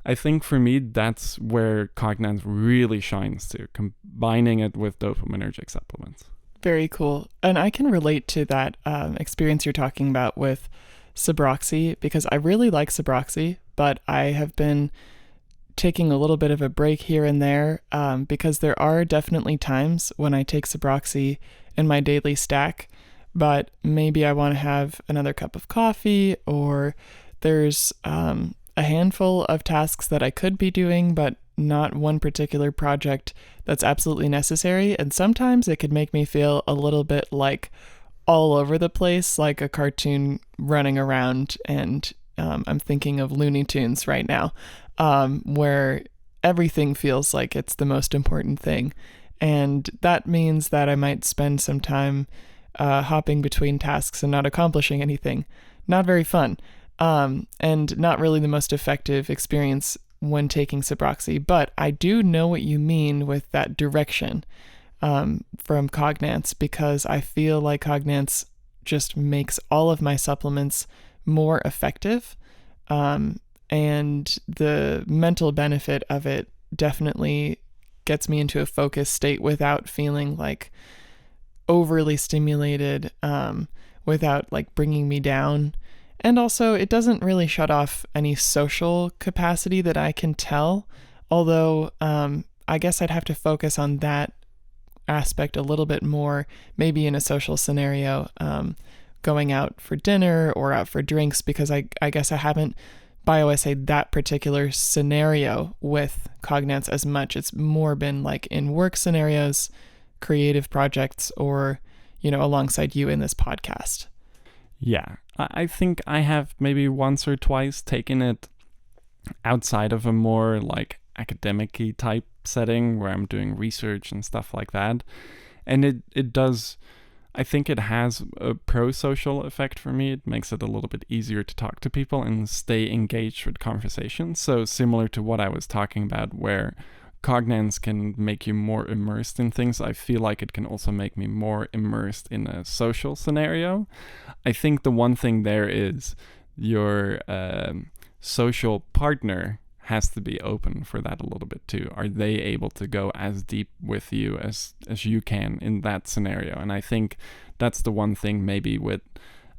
I think for me, that's where Cognance really shines too, combining it with dopaminergic supplements. Very cool. And I can relate to that experience you're talking about with Sabroxy, because I really like Sabroxy, but I have been taking a little bit of a break here and there because there are definitely times when I take Sabroxy in my daily stack, but maybe I want to have another cup of coffee, or there's a handful of tasks that I could be doing, but not one particular project that's absolutely necessary. And sometimes it could make me feel a little bit like all over the place, like a cartoon running around. And I'm thinking of Looney Tunes right now, where everything feels like it's the most important thing. And that means that I might spend some time hopping between tasks and not accomplishing anything. Not very fun. And not really the most effective experience when taking Sabroxy. But I do know what you mean with that direction from Cognance, because I feel like Cognance just makes all of my supplements more effective. And the mental benefit of it definitely gets me into a focused state without feeling like overly stimulated, without like bringing me down. And also, it doesn't really shut off any social capacity that I can tell, although I guess I'd have to focus on that aspect a little bit more, maybe in a social scenario, going out for dinner or out for drinks, because I guess I haven't bioassayed that particular scenario with Cognance as much. It's more been like in work scenarios, creative projects, or, alongside you in this podcast. Yeah, I think I have maybe once or twice taken it outside of a more like academic-y type setting where I'm doing research and stuff like that. And it does, I think it has a pro-social effect for me. It makes it a little bit easier to talk to people and stay engaged with conversations. So similar to what I was talking about, where Cognance can make you more immersed in things, I feel like it can also make me more immersed in a social scenario. I think the one thing there is your social partner has to be open for that a little bit too. Are they able to go as deep with you as you can in that scenario? And I think that's the one thing maybe with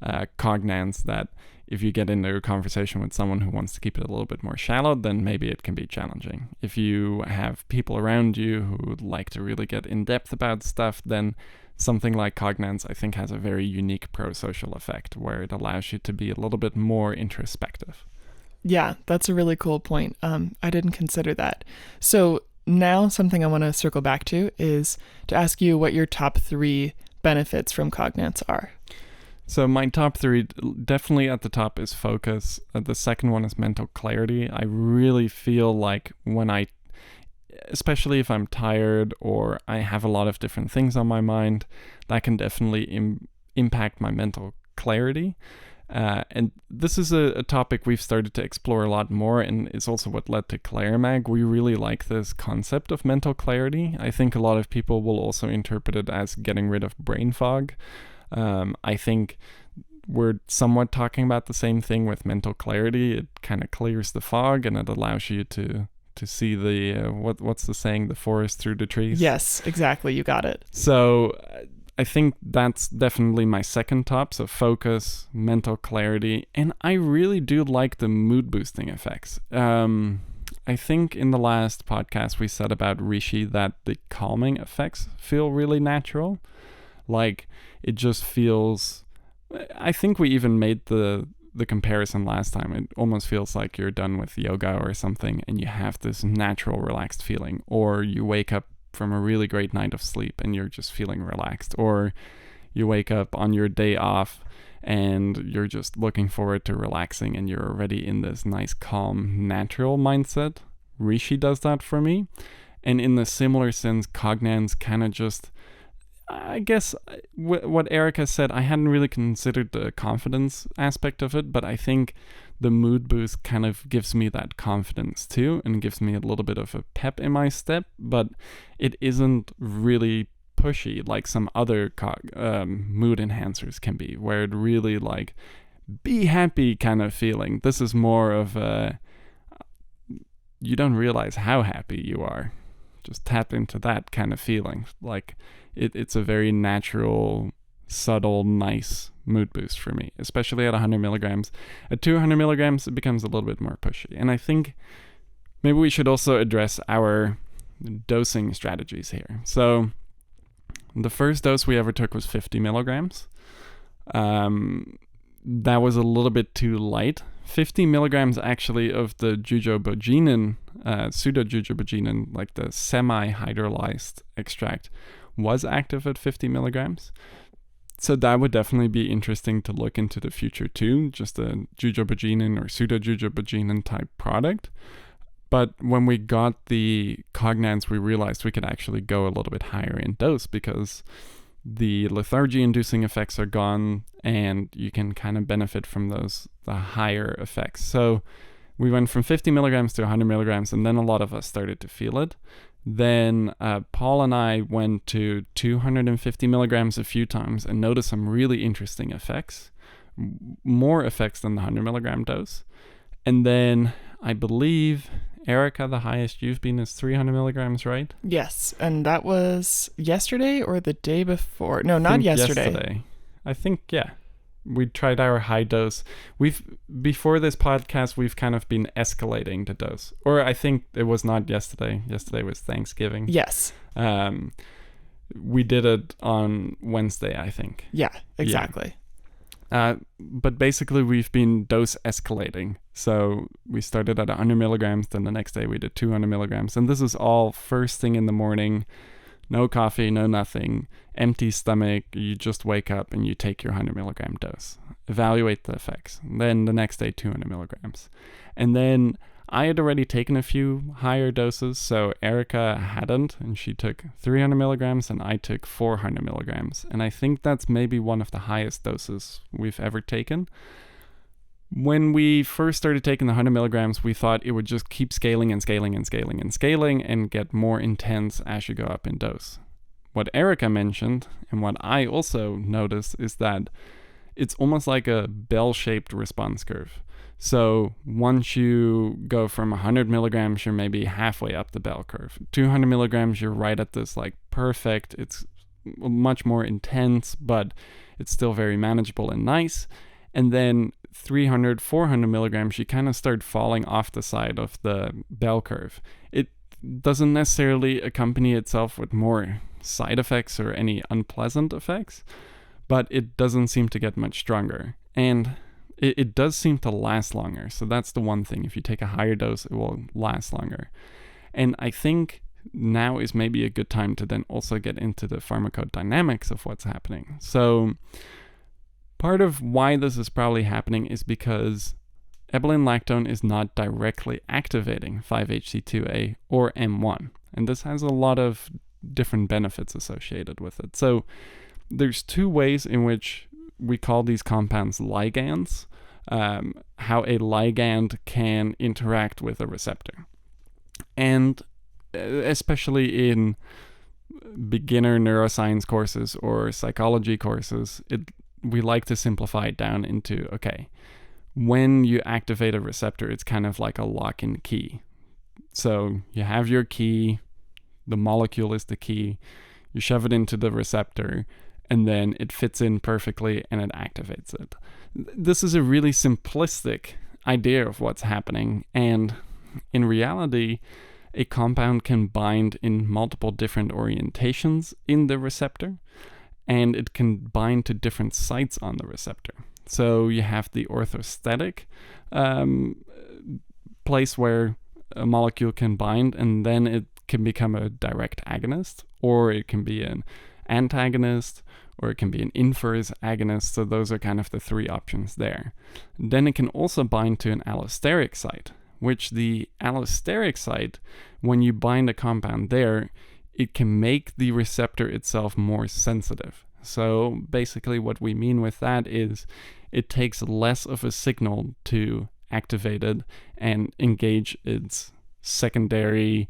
Cognance, that if you get into a conversation with someone who wants to keep it a little bit more shallow, then maybe it can be challenging. If you have people around you who would like to really get in depth about stuff, then something like Cognance, I think, has a very unique pro-social effect where it allows you to be a little bit more introspective. Yeah, that's a really cool point. I didn't consider that. So now something I want to circle back to is to ask you what your top 3 benefits from Cognance are. So my top 3, definitely at the top is focus. The second one is mental clarity. I really feel like when especially if I'm tired or I have a lot of different things on my mind, that can definitely impact my mental clarity. And this is a topic we've started to explore a lot more, and it's also what led to ClariMag. We really like this concept of mental clarity. I think a lot of people will also interpret it as getting rid of brain fog. I think we're somewhat talking about the same thing with mental clarity. It kind of clears the fog and it allows you to see the, what's the saying, the forest through the trees? Yes, exactly. You got it. So I think that's definitely my second top. So focus, mental clarity, and I really do like the mood boosting effects. I think in the last podcast we said about reishi that the calming effects feel really natural. Like, it just feels... I think we even made the comparison last time. It almost feels like you're done with yoga or something and you have this natural relaxed feeling, or you wake up from a really great night of sleep and you're just feeling relaxed, or you wake up on your day off and you're just looking forward to relaxing and you're already in this nice, calm, natural mindset. Reishi does that for me. And in the similar sense, Cognance kind of just... I guess what Erika said, I hadn't really considered the confidence aspect of it, but I think the mood boost kind of gives me that confidence too, and gives me a little bit of a pep in my step, but it isn't really pushy like some other mood enhancers can be, where it really like, be happy kind of feeling. This is more of a, you don't realize how happy you are. Just tap into that kind of feeling. Like, it's a very natural, subtle, nice mood boost for me, especially at 100 milligrams. At 200 milligrams, it becomes a little bit more pushy. And I think maybe we should also address our dosing strategies here. So the first dose we ever took was 50 milligrams. That was a little bit too light. 50 milligrams actually of the jujubogenin, pseudojujubogenin, like the semi-hydrolyzed extract, was active at 50 milligrams. So that would definitely be interesting to look into the future too, just a jujubogenin or pseudojujubogenin type product. But when we got the Cognance, we realized we could actually go a little bit higher in dose because the lethargy-inducing effects are gone and you can kind of benefit from the higher effects. So we went from 50 milligrams to 100 milligrams, and then a lot of us started to feel it. Then Paul and I went to 250 milligrams a few times and noticed some really interesting effects, more effects than the 100 milligram dose. And then I believe, Erika, the highest you've been is 300 milligrams, right? Yes, and that was yesterday or the day before? No, not yesterday. I think, yeah. We tried our high dose. Before this podcast, we've kind of been escalating the dose. Or I think it was not yesterday. Yesterday was Thanksgiving. Yes. We did it on Wednesday, I think. Yeah, exactly. Yeah. But basically, we've been dose escalating. So we started at 100 milligrams, then the next day we did 200 milligrams. And this is all first thing in the morning. No coffee, no nothing, empty stomach. You just wake up and you take your 100 milligram dose. Evaluate the effects. Then the next day, 200 milligrams. And then I had already taken a few higher doses, so Erika hadn't, and she took 300 milligrams and I took 400 milligrams. And I think that's maybe one of the highest doses we've ever taken. When we first started taking the 100 milligrams, we thought it would just keep scaling and scaling and scaling and scaling and get more intense as you go up in dose. What Erika mentioned, and what I also noticed, is that it's almost like a bell-shaped response curve. So once you go from 100 milligrams, you're maybe halfway up the bell curve. 200 milligrams, you're right at this like perfect, it's much more intense, but it's still very manageable and nice. And then 300, 400 milligrams, you kind of start falling off the side of the bell curve. It doesn't necessarily accompany itself with more side effects or any unpleasant effects, but it doesn't seem to get much stronger. And it does seem to last longer. So that's the one thing. If you take a higher dose, it will last longer. And I think now is maybe a good time to then also get into the pharmacodynamics of what's happening. So part of why this is probably happening is because Ebelin Lactone is not directly activating 5-HT2A or M1. And this has a lot of different benefits associated with it. So there's two ways in which we call these compounds ligands, how a ligand can interact with a receptor. And especially in beginner neuroscience courses or psychology courses, we like to simplify it down into, okay, when you activate a receptor, it's kind of like a lock and key. So you have your key, the molecule is the key, you shove it into the receptor, and then it fits in perfectly and it activates it. This is a really simplistic idea of what's happening, and In reality, a compound can bind in multiple different orientations in the receptor, and it can bind to different sites on the receptor. So you have the orthostatic place where a molecule can bind, and then it can become a direct agonist, or it can be an antagonist, or it can be an inverse agonist. So those are kind of the three options there. Then it can also bind to an allosteric site, which the allosteric site, when you bind a compound there, it can make the receptor itself more sensitive. So basically what we mean with that is it takes less of a signal to activate it and engage its secondary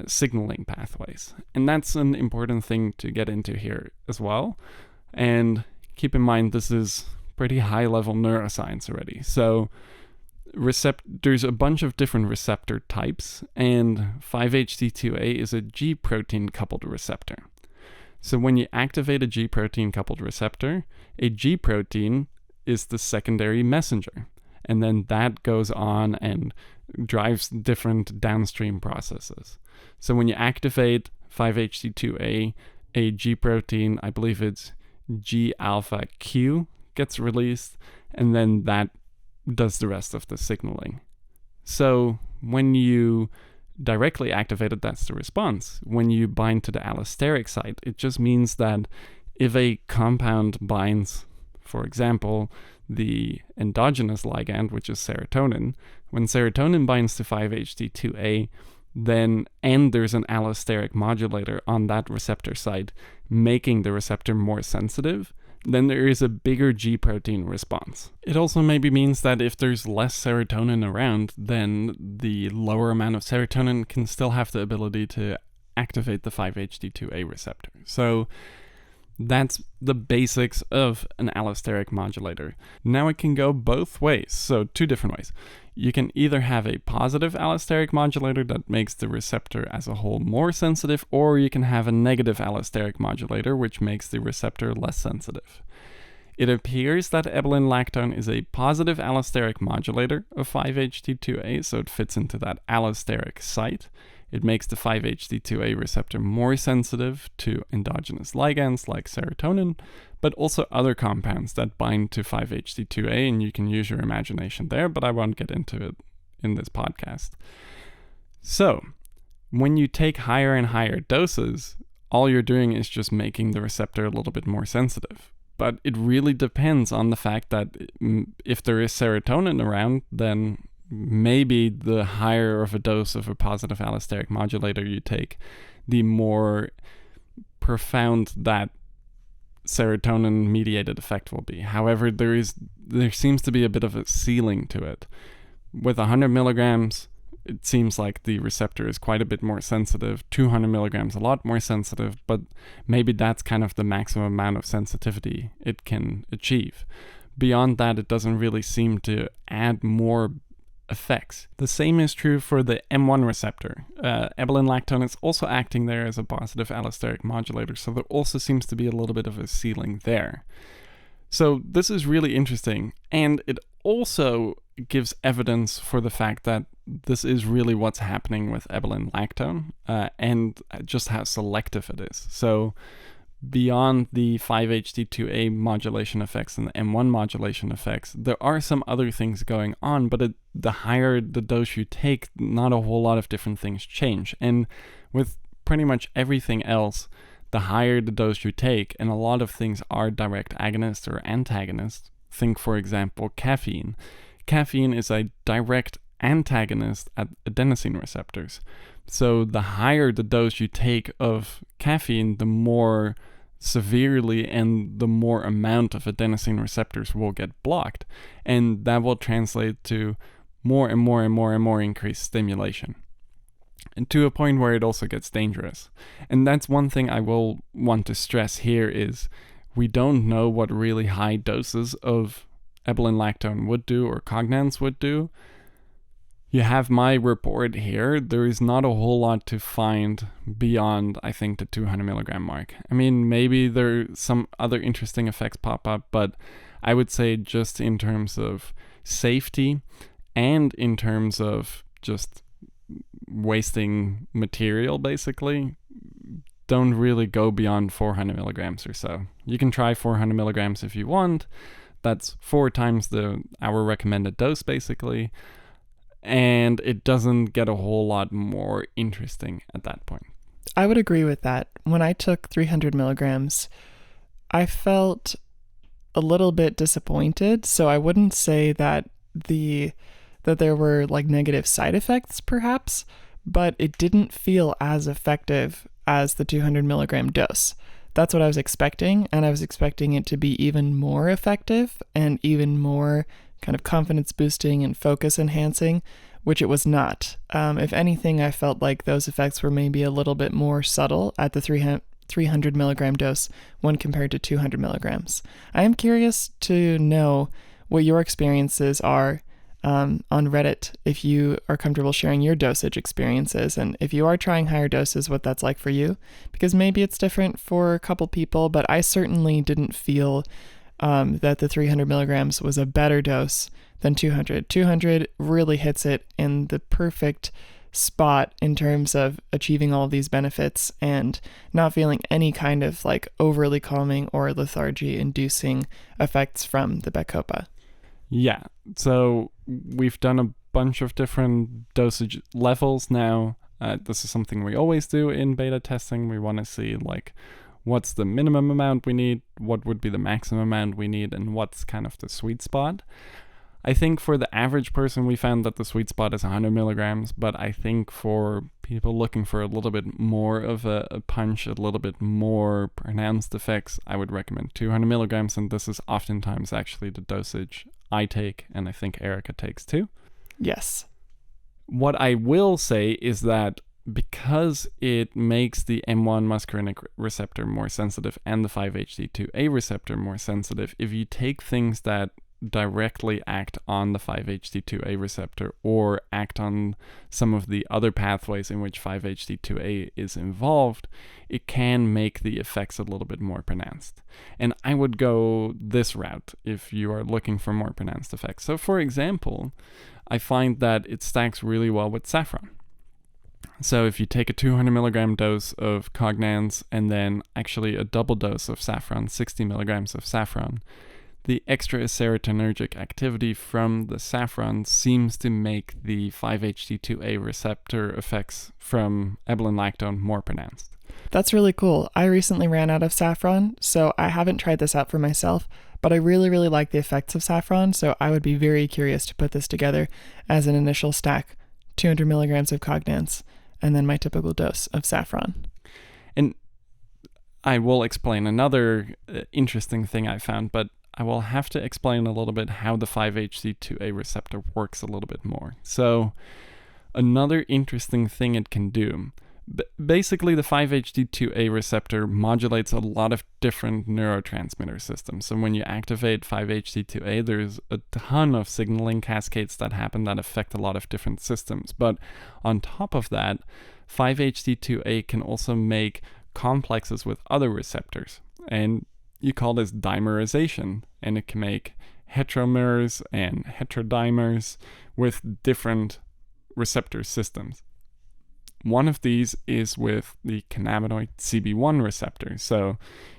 signaling pathways. And that's an important thing to get into here as well. And keep in mind, this is pretty high level neuroscience already. So there's a bunch of different receptor types, and 5-HT2A is a G protein coupled receptor. So when you activate a G protein coupled receptor, a G protein is the secondary messenger. And then that goes on and drives different downstream processes. So when you activate 5-HT2A, a G protein, I believe it's G alpha Q, gets released, and then that does the rest of the signaling. So when you directly activate it, that's the response. When you bind to the allosteric site, it just means that if a compound binds, for example, the endogenous ligand, which is serotonin, when serotonin binds to 5-HT2A, then and there's an allosteric modulator on that receptor site making the receptor more sensitive, then there is a bigger G protein response. It also maybe means that if there's less serotonin around, then the lower amount of serotonin can still have the ability to activate the 5-HT2A receptor. So that's the basics of an allosteric modulator. Now it can go both ways, so two different ways. You can either have a positive allosteric modulator that makes the receptor as a whole more sensitive, or you can have a negative allosteric modulator which makes the receptor less sensitive. It appears that Ebelin Lactone is a positive allosteric modulator of 5-HT2A, so it fits into that allosteric site. It makes the 5-HT2A receptor more sensitive to endogenous ligands like serotonin, but also other compounds that bind to 5-HT2A, and you can use your imagination there, but I won't get into it in this podcast. So, when you take higher and higher doses, all you're doing is just making the receptor a little bit more sensitive. But it really depends on the fact that if there is serotonin around, then maybe the higher of a dose of a positive allosteric modulator you take, the more profound that serotonin mediated effect will be. However, there seems to be a bit of a ceiling to it. With 100 milligrams, it seems like the receptor is quite a bit more sensitive. 200 milligrams, a lot more sensitive, but maybe that's kind of the maximum amount of sensitivity it can achieve. Beyond that, it doesn't really seem to add more effects. The same is true for the M1 receptor. Ebelin Lactone is also acting there as a positive allosteric modulator, so there also seems to be a little bit of a ceiling there. So this is really interesting, and it also gives evidence for the fact that this is really what's happening with Ebelin Lactone, and just how selective it is. So beyond the 5-HT2A modulation effects and the M1 modulation effects, there are some other things going on, but the higher the dose you take, not a whole lot of different things change. And with pretty much everything else, the higher the dose you take, and a lot of things are direct agonists or antagonists. Think, for example, caffeine. Caffeine is a direct antagonist at adenosine receptors. So the higher the dose you take of caffeine, the more severely and the more amount of adenosine receptors will get blocked, and that will translate to more and more and more and more increased stimulation, and to a point where it also gets dangerous. And that's one thing I will want to stress here is we don't know what really high doses of Ebelin Lactone would do or Cognance would do. You have my report here. There is not a whole lot to find beyond, I think, the 200 milligram mark. I mean, maybe there some other interesting effects pop up, but I would say just in terms of safety and in terms of just wasting material, basically, don't really go beyond 400 milligrams or so. You can try 400 milligrams if you want. That's 4 times our recommended dose, basically. And it doesn't get a whole lot more interesting at that point. I would agree with that. When I took 300 milligrams, I felt a little bit disappointed. So I wouldn't say that there were like negative side effects, perhaps, but it didn't feel as effective as the 200 milligram dose. That's what I was expecting, and I was expecting it to be even more effective and even more kind of confidence boosting and focus enhancing, which it was not. If anything, I felt like those effects were maybe a little bit more subtle at the 300 milligram dose when compared to 200 milligrams. I am curious to know what your experiences are on Reddit, if you are comfortable sharing your dosage experiences, and if you are trying higher doses, what that's like for you, because maybe it's different for a couple people, but I certainly didn't feel that the 300 milligrams was a better dose than 200. 200 really hits it in the perfect spot in terms of achieving all of these benefits and not feeling any kind of like overly calming or lethargy inducing effects from the Bacopa. Yeah, so we've done a bunch of different dosage levels now. This is something we always do in beta testing. We want to see like what's the minimum amount we need, what would be the maximum amount we need, and what's kind of the sweet spot. I think for the average person, we found that the sweet spot is 100 milligrams, but I think for people looking for a little bit more of a punch, a little bit more pronounced effects, I would recommend 200 milligrams, and this is oftentimes actually the dosage I take, and I think Erika takes too. Yes. What I will say is that because it makes the M1 muscarinic receptor more sensitive and the 5-HT2A receptor more sensitive, if you take things that directly act on the 5-HT2A receptor or act on some of the other pathways in which 5-HT2A is involved, it can make the effects a little bit more pronounced. And I would go this route if you are looking for more pronounced effects. So for example, I find that it stacks really well with saffron. So if you take a 200 milligram dose of Cognance and then actually a double dose of saffron, 60 milligrams of saffron, the extra serotonergic activity from the saffron seems to make the 5-HT2A receptor effects from Ebelin Lactone more pronounced. That's really cool. I recently ran out of saffron, so I haven't tried this out for myself, but I really, really like the effects of saffron, so I would be very curious to put this together as an initial stack, 200 milligrams of Cognance, and then my typical dose of saffron. And I will explain another interesting thing I found, but I will have to explain a little bit how the 5-HT2A receptor works a little bit more. So another interesting thing it can do, basically the 5-HT2A receptor modulates a lot of different neurotransmitter systems. So when you activate 5-HT2A, there's a ton of signaling cascades that happen that affect a lot of different systems. But on top of that, 5-HT2A can also make complexes with other receptors. And you call this dimerization, and it can make heteromers and heterodimers with different receptor systems. One of these is with the cannabinoid CB1 receptor. So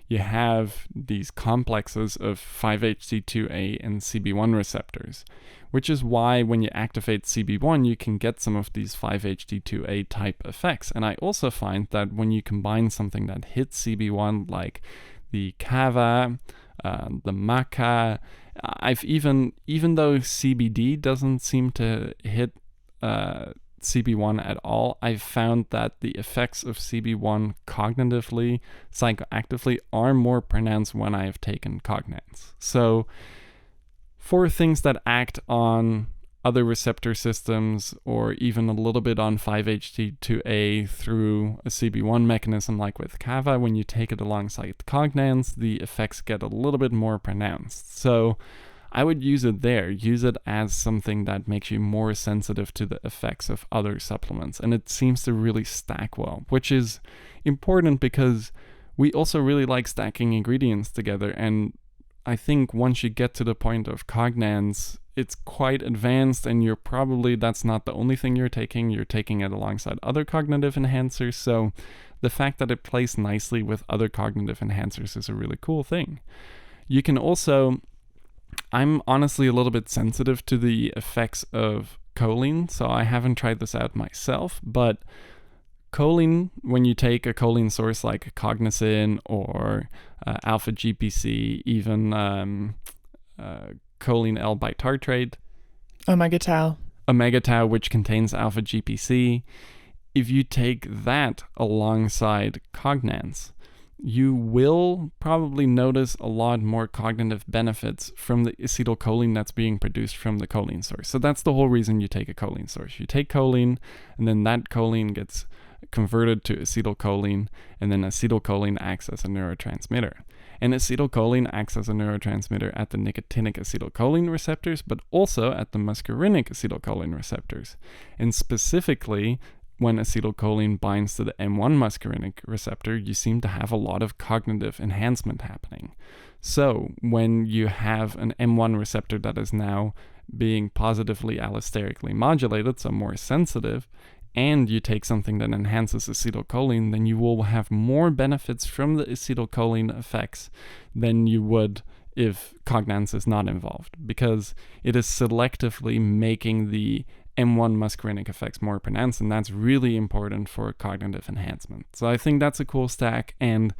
you have these complexes of 5-HT2A and CB1 receptors, which is why when you activate CB1, you can get some of these 5-HT2A type effects. And I also find that when you combine something that hits CB1, like the kava, the maca, even though CBD doesn't seem to hit CB1 at all, I've found that the effects of CB1 cognitively, psychoactively, are more pronounced when I have taken Cognance. So for things that act on other receptor systems, or even a little bit on 5-HT2A through a CB1 mechanism like with kava, when you take it alongside Cognance, the effects get a little bit more pronounced. So I would use it there. Use it as something that makes you more sensitive to the effects of other supplements. And it seems to really stack well, which is important because we also really like stacking ingredients together. And I think once you get to the point of Cognance, it's quite advanced, and that's not the only thing you're taking it alongside other cognitive enhancers. So the fact that it plays nicely with other cognitive enhancers is a really cool thing. You can also, I'm honestly a little bit sensitive to the effects of choline, so I haven't tried this out myself, but choline, when you take a choline source like Cognizin or alpha GPC, even choline L-bitartrate, OmegaTAU, which contains alpha GPC, if you take that alongside Cognance, you will probably notice a lot more cognitive benefits from the acetylcholine that's being produced from the choline source. So that's the whole reason you take a choline source. You take choline, and then that choline gets converted to acetylcholine, and then acetylcholine acts as a neurotransmitter. And acetylcholine acts as a neurotransmitter at the nicotinic acetylcholine receptors, but also at the muscarinic acetylcholine receptors. And specifically, when acetylcholine binds to the M1 muscarinic receptor, you seem to have a lot of cognitive enhancement happening. So when you have an M1 receptor that is now being positively allosterically modulated, so more sensitive, and you take something that enhances acetylcholine, then you will have more benefits from the acetylcholine effects than you would if Cognance is not involved, because it is selectively making the M1 muscarinic effects more pronounced, and that's really important for cognitive enhancement. So I think that's a cool stack, and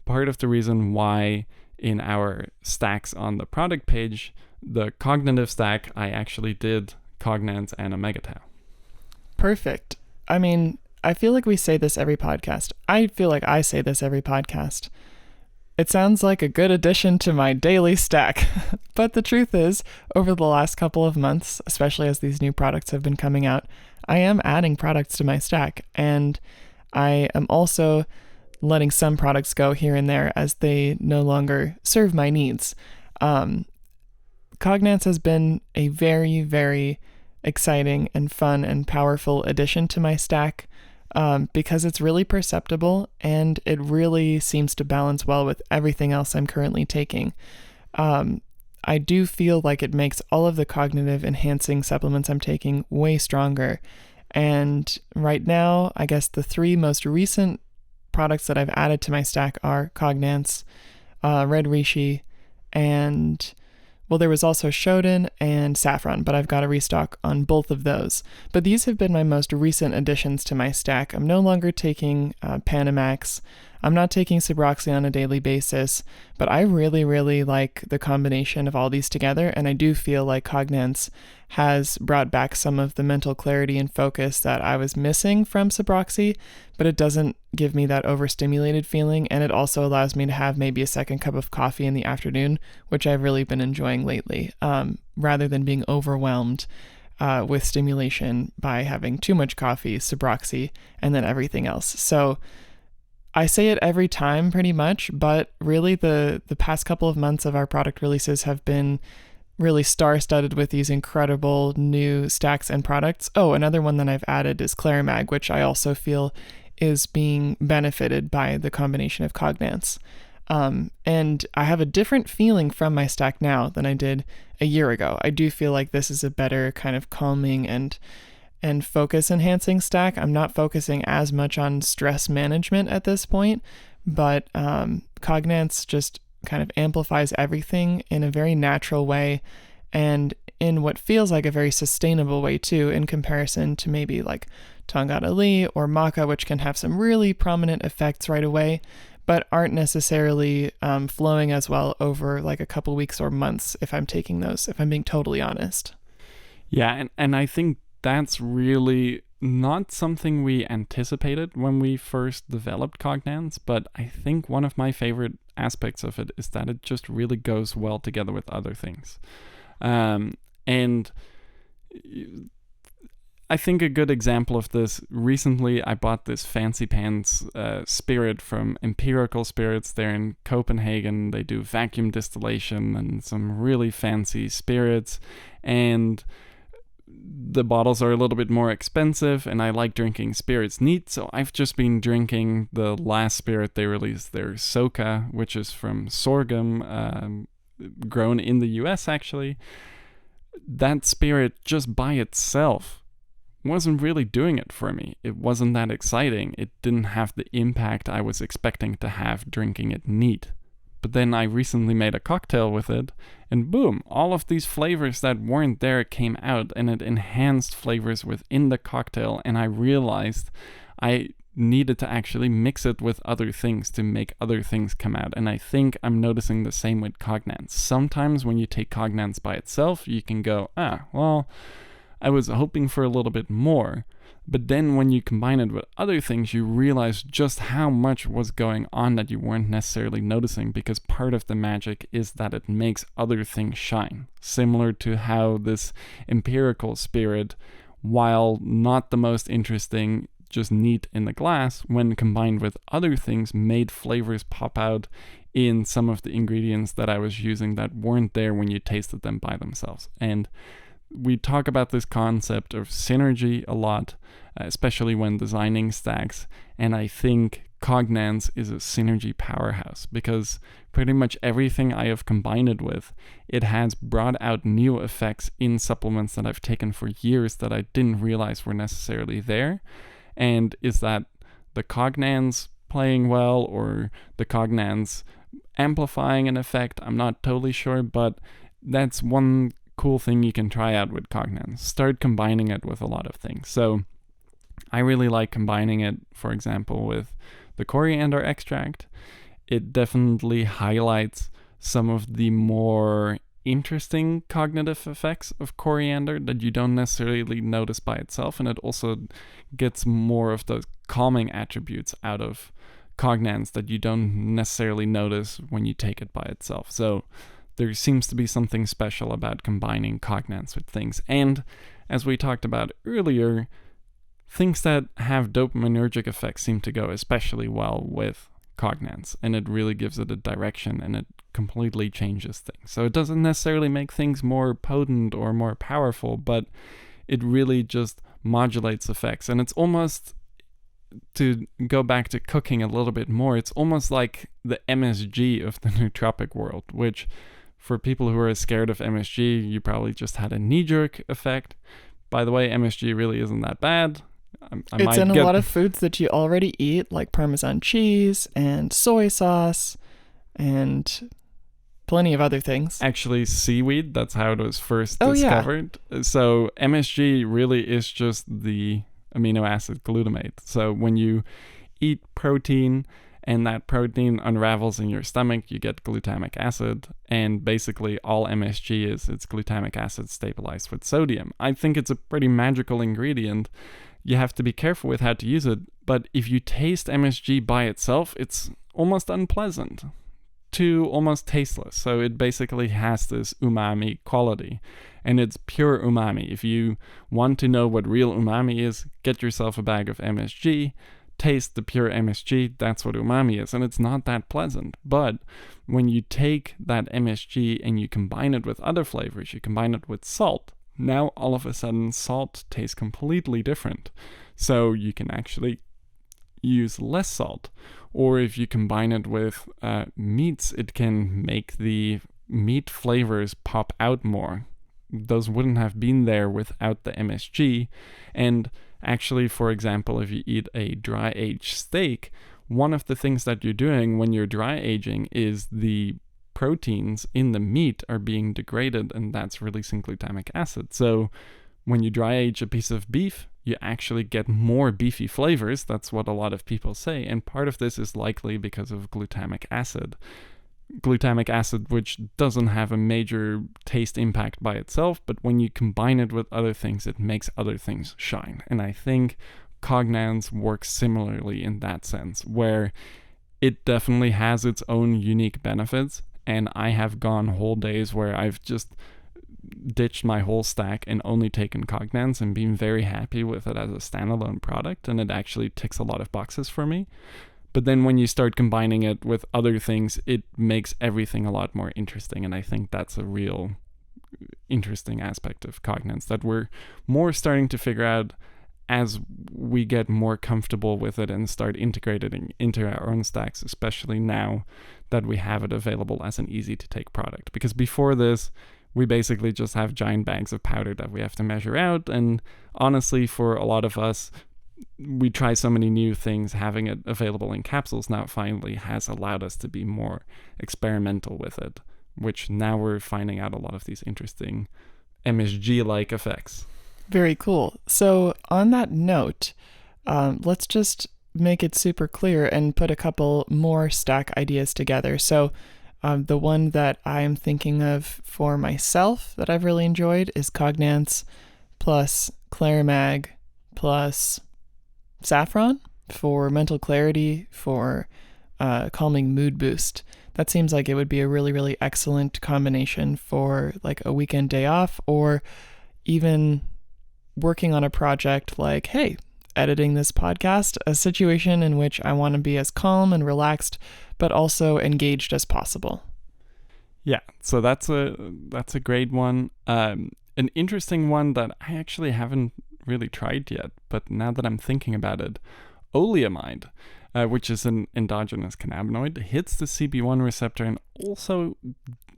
part of the reason why in our stacks on the product page, the cognitive stack, I actually did Cognance and OmegaTAU. Perfect. I mean, I feel like we say this every podcast. I feel like I say this every podcast. It sounds like a good addition to my daily stack. But the truth is, over the last couple of months, especially as these new products have been coming out, I am adding products to my stack. And I am also letting some products go here and there as they no longer serve my needs. Cognance has been a very, very exciting and fun and powerful addition to my stack. Because it's really perceptible and it really seems to balance well with everything else I'm currently taking. I do feel like it makes all of the cognitive enhancing supplements I'm taking way stronger. And right now, I guess the three most recent products that I've added to my stack are Cognance, Red Reishi, and well, there was also Shodan and Saffron, but I've got a restock on both of those. But these have been my most recent additions to my stack. I'm no longer taking Panax. I'm not taking Sabroxy on a daily basis, but I really, really like the combination of all these together, and I do feel like Cognance has brought back some of the mental clarity and focus that I was missing from Sabroxy, but it doesn't give me that overstimulated feeling, and it also allows me to have maybe a second cup of coffee in the afternoon, which I've really been enjoying lately, rather than being overwhelmed with stimulation by having too much coffee, Sabroxy, and then everything else. So I say it every time pretty much, but really the past couple of months of our product releases have been really star-studded with these incredible new stacks and products. Oh, another one that I've added is ClariMag, which I also feel is being benefited by the combination of Cognance. And I have a different feeling from my stack now than I did a year ago. I do feel like this is a better kind of calming and focus enhancing stack. I'm not focusing as much on stress management at this point, but Cognance just kind of amplifies everything in a very natural way and in what feels like a very sustainable way too, in comparison to maybe like Tongkat Ali or Maca, which can have some really prominent effects right away, but aren't necessarily flowing as well over like a couple weeks or months if I'm taking those, if I'm being totally honest. Yeah, and I think that's really not something we anticipated when we first developed Cognance, but I think one of my favorite aspects of it is that it just really goes well together with other things. And I think a good example of this, recently I bought this fancy pants spirit from Empirical Spirits. They're in Copenhagen. They do vacuum distillation and some really fancy spirits, and the bottles are a little bit more expensive, and I like drinking spirits neat, so I've just been drinking the last spirit they released, their Soka, which is from sorghum, grown in the US actually. that spirit just by itself wasn't really doing it for me. It wasn't that exciting. It didn't have the impact I was expecting to have drinking it neat. But then I recently made a cocktail with it, and boom, all of these flavors that weren't there came out, and it enhanced flavors within the cocktail, and I realized I needed to actually mix it with other things to make other things come out. And I think I'm noticing the same with Cognance. Sometimes when you take Cognance by itself, you can go, well, I was hoping for a little bit more. But then when you combine it with other things, you realize just how much was going on that you weren't necessarily noticing, because part of the magic is that it makes other things shine. Similar to how this empirical spirit, while not the most interesting, just neat in the glass, when combined with other things, made flavors pop out in some of the ingredients that I was using that weren't there when you tasted them by themselves. And we talk about this concept of synergy a lot, especially when designing stacks, and I think Cognance is a synergy powerhouse, because pretty much everything I have combined it with, it has brought out new effects in supplements that I've taken for years that I didn't realize were necessarily there. And is that the Cognance playing well, or the Cognance amplifying an effect? I'm not totally sure, but that's one cool thing you can try out with Cognance. Start combining it with a lot of things. So I really like combining it, for example, with the Coriander extract. It definitely highlights some of the more interesting cognitive effects of coriander that you don't necessarily notice by itself, and it also gets more of those calming attributes out of Cognance that you don't necessarily notice when you take it by itself. So there seems to be something special about combining Cognance with things. And as we talked about earlier, things that have dopaminergic effects seem to go especially well with Cognance, and it really gives it a direction, and it completely changes things. So it doesn't necessarily make things more potent or more powerful, but it really just modulates effects. And it's almost, to go back to cooking a little bit more, it's almost like the MSG of the nootropic world, which for people who are scared of MSG, you probably just had a knee-jerk effect. By the way, MSG really isn't that bad. It's in a lot of foods that you already eat, like Parmesan cheese and soy sauce and plenty of other things. Actually, seaweed, that's how it was first discovered. Yeah. So MSG really is just the amino acid glutamate. So when you eat protein and that protein unravels in your stomach, you get glutamic acid. And basically all MSG is, it's glutamic acid stabilized with sodium. I think it's a pretty magical ingredient. You have to be careful with how to use it, but if you taste MSG by itself, it's almost unpleasant to almost tasteless. So it basically has this umami quality, and it's pure umami. If you want to know what real umami is, get yourself a bag of MSG, taste the pure MSG, that's what umami is, and it's not that pleasant. But when you take that MSG and you combine it with other flavors, you combine it with salt, now all of a sudden salt tastes completely different. So you can actually use less salt. Or if you combine it with meats, it can make the meat flavors pop out more. Those wouldn't have been there without the MSG. And actually, for example, if you eat a dry aged steak, one of the things that you're doing when you're dry aging is the proteins in the meat are being degraded, and that's releasing glutamic acid. So when you dry age a piece of beef, you actually get more beefy flavors. That's what a lot of people say, and part of this is likely because of glutamic acid. Glutamic acid, which doesn't have a major taste impact by itself, but when you combine it with other things, it makes other things shine. And I think Cognance works similarly in that sense, where it definitely has its own unique benefits. And I have gone whole days where I've just ditched my whole stack and only taken Cognance and been very happy with it as a standalone product, and it actually ticks a lot of boxes for me. But then when you start combining it with other things, it makes everything a lot more interesting, and I think that's a real interesting aspect of Cognance that we're more starting to figure out as we get more comfortable with it and start integrating it into our own stacks, especially now that we have it available as an easy to take product. Because before this, we basically just have giant bags of powder that we have to measure out. And honestly, for a lot of us, we try so many new things. Having it available in capsules now finally has allowed us to be more experimental with it, which now we're finding out a lot of these interesting MSG-like effects. Very cool. So on that note, let's just make it super clear and put a couple more stack ideas together. So the one that I'm thinking of for myself that I've really enjoyed is Cognance plus ClariMag plus Saffron for mental clarity, for calming mood boost. That seems like it would be a really, really excellent combination for like a weekend day off, or even working on a project like, hey, editing this podcast, a situation in which I want to be as calm and relaxed, but also engaged as possible. Yeah, so that's a great one. An interesting one that I actually haven't really tried yet, but now that I'm thinking about it, oleamide, which is an endogenous cannabinoid, hits the CB1 receptor and also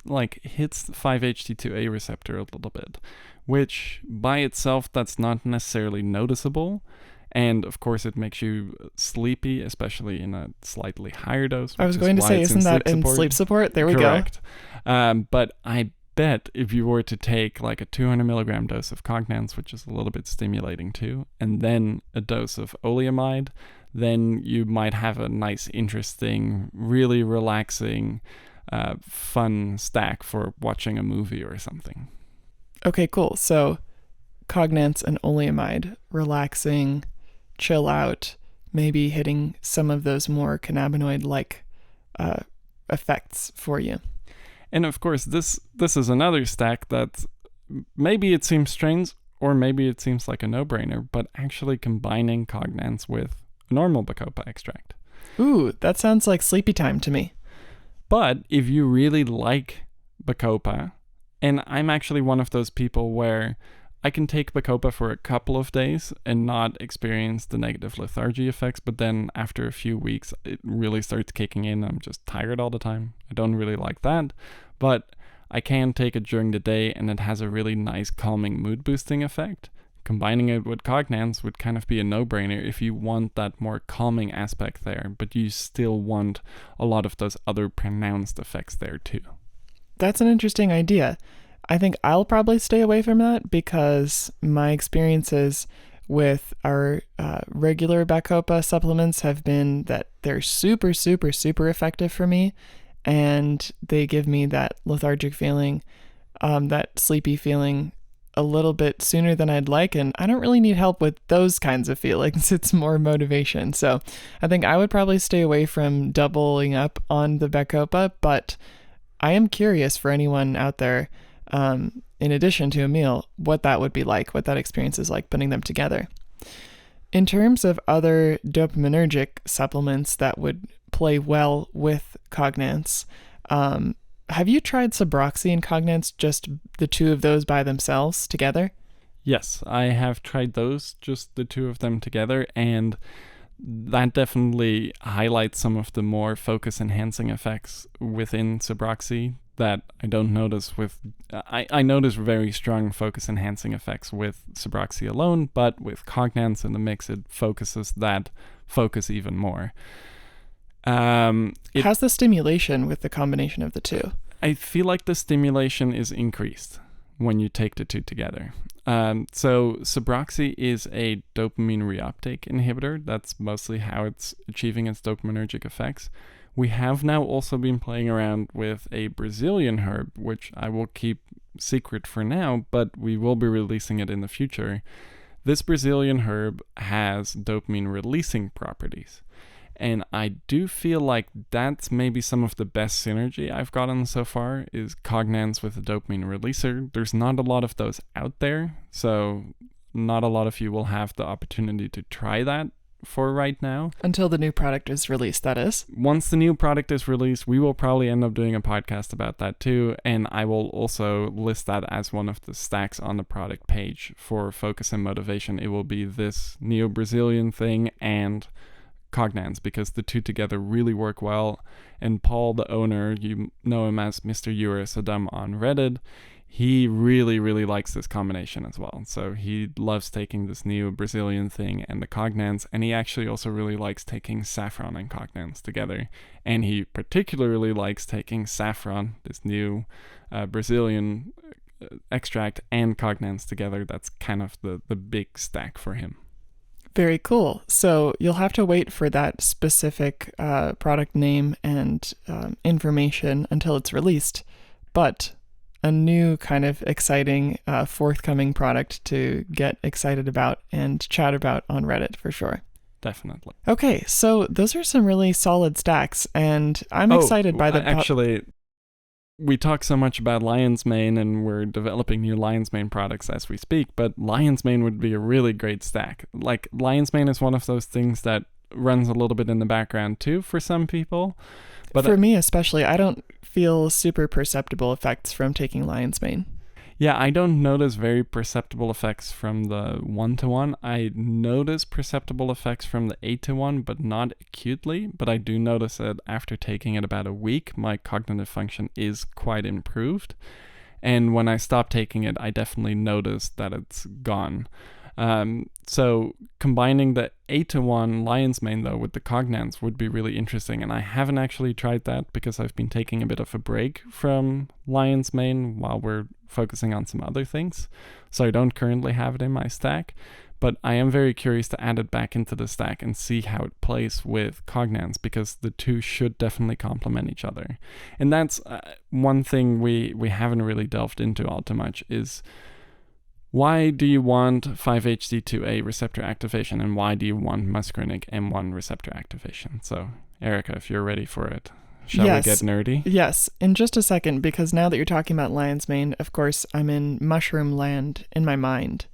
like hits the 5-HT2A receptor a little bit, which by itself that's not necessarily noticeable. And of course, it makes you sleepy, especially in a slightly higher dose. I was going to say, isn't that in sleep support? There we Correct. But I bet if you were to take like a 200 milligram dose of Cognance, which is a little bit stimulating too, and then a dose of oleamide, then you might have a nice, interesting, really relaxing, fun stack for watching a movie or something. Okay, cool. So Cognance and oleamide, relaxing, chill out, maybe hitting some of those more cannabinoid-like effects for you. And of course, this is another stack that maybe it seems strange, or maybe it seems like a no-brainer, but actually combining Cognance with normal Bacopa extract. Ooh, that sounds like sleepy time to me. But if you really like Bacopa, and I'm actually one of those people where I can take Bacopa for a couple of days and not experience the negative lethargy effects, but then after a few weeks, it really starts kicking in. I'm just tired all the time. I don't really like that, but I can take it during the day and it has a really nice calming mood boosting effect. Combining it with Cognance would kind of be a no-brainer if you want that more calming aspect there, but you still want a lot of those other pronounced effects there too. That's an interesting idea. I think I'll probably stay away from that because my experiences with our regular Bacopa supplements have been that they're super, super, super effective for me, and they give me that lethargic feeling, that sleepy feeling a little bit sooner than I'd like, and I don't really need help with those kinds of feelings. It's more motivation. So I think I would probably stay away from doubling up on the Bacopa, but I am curious for anyone out there, in addition to Emiel, what that would be like, what that experience is like putting them together. In terms of other dopaminergic supplements that would play well with Cognance, have you tried Sabroxy and Cognance, just the two of those by themselves together? Yes, I have tried those, just the two of them together, and that definitely highlights some of the more focus enhancing effects within Sabroxy that I don't notice with, I notice very strong focus enhancing effects with Sabroxy alone, but with Cognance in the mix, it focuses that focus even more. How's the stimulation with the combination of the two? I feel like the stimulation is increased when you take the two together. So Sabroxy is a dopamine reuptake inhibitor. That's mostly how it's achieving its dopaminergic effects. We have now also been playing around with a Brazilian herb, which I will keep secret for now, but we will be releasing it in the future. This Brazilian herb has dopamine releasing properties. And I do feel like that's maybe some of the best synergy I've gotten so far is Cognance with a dopamine releaser. There's not a lot of those out there, so not a lot of you will have the opportunity to try that for right now. Until the new product is released, that is. Once the new product is released, we will probably end up doing a podcast about that too, and I will also list that as one of the stacks on the product page for focus and motivation. It will be this Neo-Brazilian thing and Cognance, because the two together really work well. And Paul, the owner, you know him as Mr. Sadam on Reddit, he really, really likes this combination as well. So he loves taking this new Brazilian thing and the Cognance, and he actually also really likes taking Saffron and Cognance together. And he particularly likes taking Saffron, this new Brazilian extract, and Cognance together. That's kind of the big stack for him. Very cool. So you'll have to wait for that specific product name and information until it's released. But a new kind of exciting forthcoming product to get excited about and chat about on Reddit for sure. Definitely. Okay, so those are some really solid stacks, and I'm excited by the... Actually, we talk so much about Lion's Mane, and we're developing new Lion's Mane products as we speak, but Lion's Mane would be a really great stack. Like, Lion's Mane is one of those things that runs a little bit in the background too for some people. But for me especially, I don't feel super perceptible effects from taking Lion's Mane. Yeah, I don't notice very perceptible effects from the 1-to-1. I notice perceptible effects from the 8-to-1, but not acutely. But I do notice that after taking it about a week, my cognitive function is quite improved. And when I stop taking it, I definitely notice that it's gone. So combining the 8-to-1 Lion's Mane though with the Cognance would be really interesting, and I haven't actually tried that because I've been taking a bit of a break from Lion's Mane while we're focusing on some other things, so I don't currently have it in my stack, but I am very curious to add it back into the stack and see how it plays with Cognance, because the two should definitely complement each other. And that's one thing we haven't really delved into all too much is, why do you want 5-HT2A receptor activation, and why do you want muscarinic M1 receptor activation? So, Erika, if you're ready for it, shall we get nerdy? Yes, in just a second, because now that you're talking about Lion's Mane, of course, I'm in mushroom land in my mind.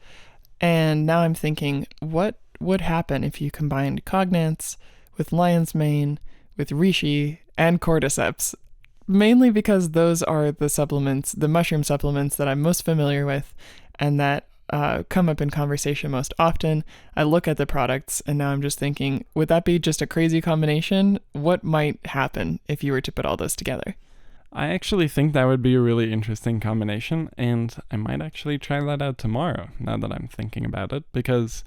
And now I'm thinking, what would happen if you combined Cognance with Lion's Mane, with reishi, and cordyceps? Mainly because those are the supplements, the mushroom supplements that I'm most familiar with, and that come up in conversation most often. I look at the products and now I'm just thinking, would that be just a crazy combination? What might happen if you were to put all those together? I actually think that would be a really interesting combination, and I might actually try that out tomorrow, now that I'm thinking about it, because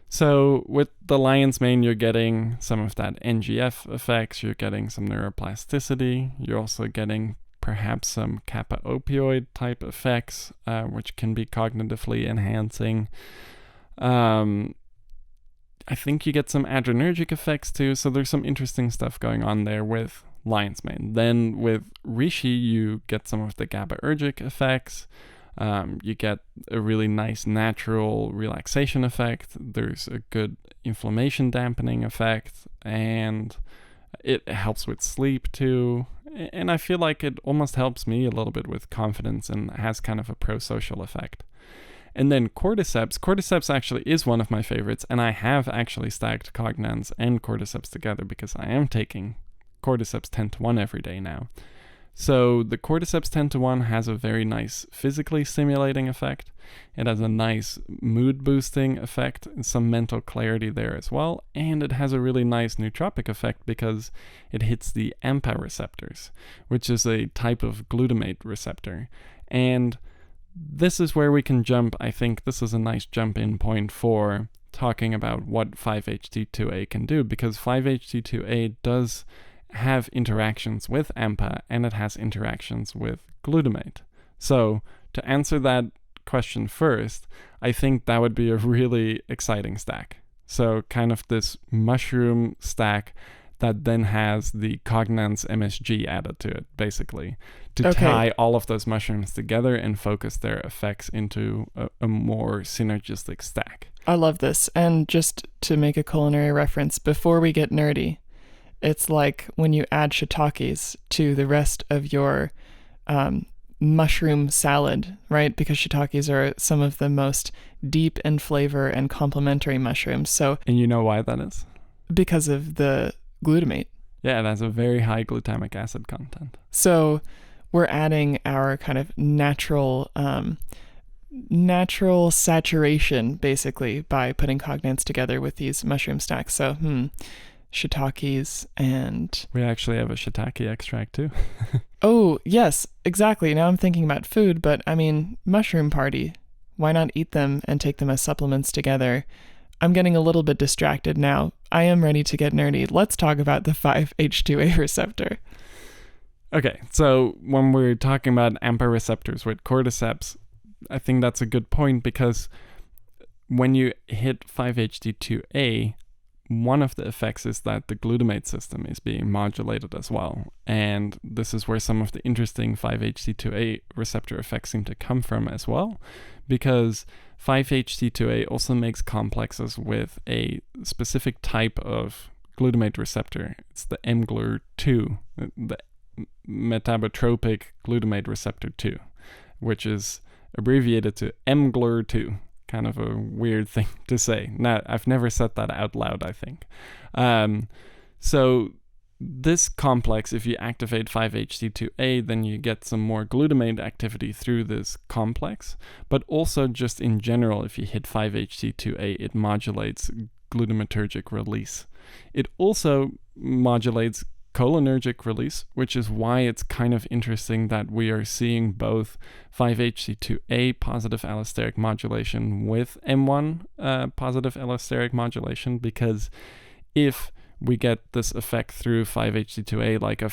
so with the Lion's Mane, you're getting some of that NGF effects, you're getting some neuroplasticity, you're also getting perhaps some kappa opioid type effects, which can be cognitively enhancing. I think you get some adrenergic effects too, so there's some interesting stuff going on there with Lion's Mane. Then with reishi, you get some of the GABAergic effects. You get a really nice natural relaxation effect. There's a good inflammation dampening effect, and it helps with sleep too. And I feel like it almost helps me a little bit with confidence and has kind of a pro-social effect. And then cordyceps. Cordyceps actually is one of my favorites, and I have actually stacked Cognance and cordyceps together because I am taking cordyceps 10-to-1 every day now. So the cordyceps 10-to-1 has a very nice physically stimulating effect. It has a nice mood boosting effect and some mental clarity there as well. And it has a really nice nootropic effect because it hits the AMPA receptors, which is a type of glutamate receptor. And this is where we can jump. I think this is a nice jump in point for talking about what 5-HT2A can do, because 5-HT2A does have interactions with AMPA, and it has interactions with glutamate. So to answer that question first, I think that would be a really exciting stack. So kind of this mushroom stack that then has the Cognance MSG added to it, basically, to tie all of those mushrooms together and focus their effects into a more synergistic stack. I love this. And just to make a culinary reference, before we get nerdy, it's like when you add shiitakes to the rest of your mushroom salad, right? Because shiitakes are some of the most deep in flavor and complementary mushrooms. So, and you know why that is? Because of the glutamate. Yeah, it has a very high glutamic acid content. So we're adding our kind of natural saturation, basically, by putting Cognance together with these mushroom stacks. So, shiitakes, and we actually have a shiitake extract too. Oh, yes, exactly. Now I'm thinking about food, but I mean, mushroom party. Why not eat them and take them as supplements together? I'm getting a little bit distracted now. I am ready to get nerdy. Let's talk about the 5-HT2A receptor. Okay, so when we're talking about AMPA receptors with cordyceps, I think that's a good point because when you hit 5-HT2A, one of the effects is that the glutamate system is being modulated as well. And this is where some of the interesting 5-HT2A receptor effects seem to come from as well, because 5-HT2A also makes complexes with a specific type of glutamate receptor. It's the mGlur2, the metabotropic glutamate receptor 2, which is abbreviated to mGlur2. Kind of a weird thing to say. Now, I've never said that out loud, I think. So this complex, if you activate 5-HT2A, then you get some more glutamate activity through this complex. But also just in general, if you hit 5-HT2A, it modulates glutamatergic release. It also modulates cholinergic release, which is why it's kind of interesting that we are seeing both 5-HT2A positive allosteric modulation with M1 positive allosteric modulation, because if we get this effect through 5-HT2A, like a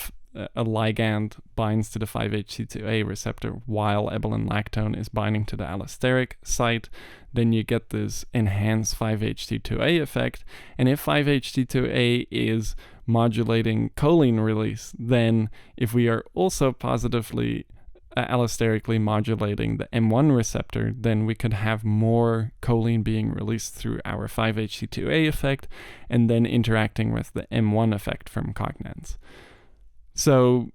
ligand binds to the 5-HT2A receptor while Ebelin Lactone is binding to the allosteric site, then you get this enhanced 5-HT2A effect. And if 5-HT2A is modulating choline release, then if we are also positively allosterically modulating the M1 receptor, then we could have more choline being released through our 5-HT2A effect and then interacting with the M1 effect from Cognance. So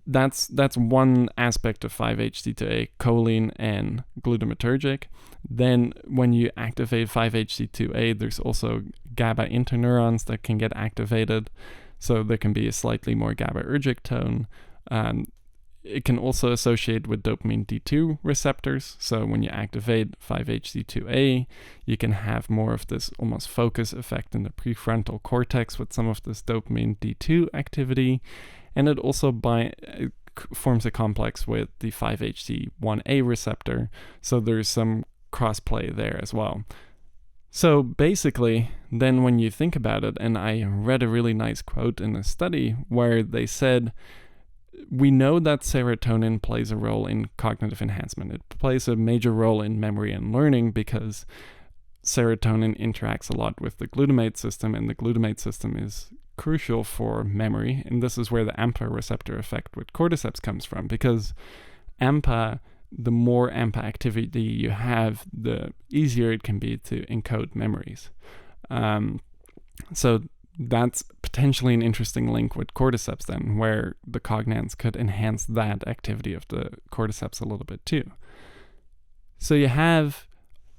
that's one aspect of 5-HT2A, choline and glutamatergic. Then when you activate 5-HT2A, there's also GABA interneurons that can get activated, so there can be a slightly more GABAergic tone. It can also associate with dopamine D2 receptors, so when you activate 5-HT2A, you can have more of this almost focus effect in the prefrontal cortex with some of this dopamine D2 activity. And it also forms a complex with the 5-HT1A receptor, so there's some crossplay there as well. So basically, then when you think about it, and I read a really nice quote in a study where they said, we know that serotonin plays a role in cognitive enhancement. It plays a major role in memory and learning because serotonin interacts a lot with the glutamate system, and the glutamate system is crucial for memory. And this is where the AMPA receptor effect with cordyceps comes from, because AMPA, the more AMPA activity you have, the easier it can be to encode memories. So that's potentially an interesting link with cordyceps then, where the Cognance could enhance that activity of the cordyceps a little bit too. So you have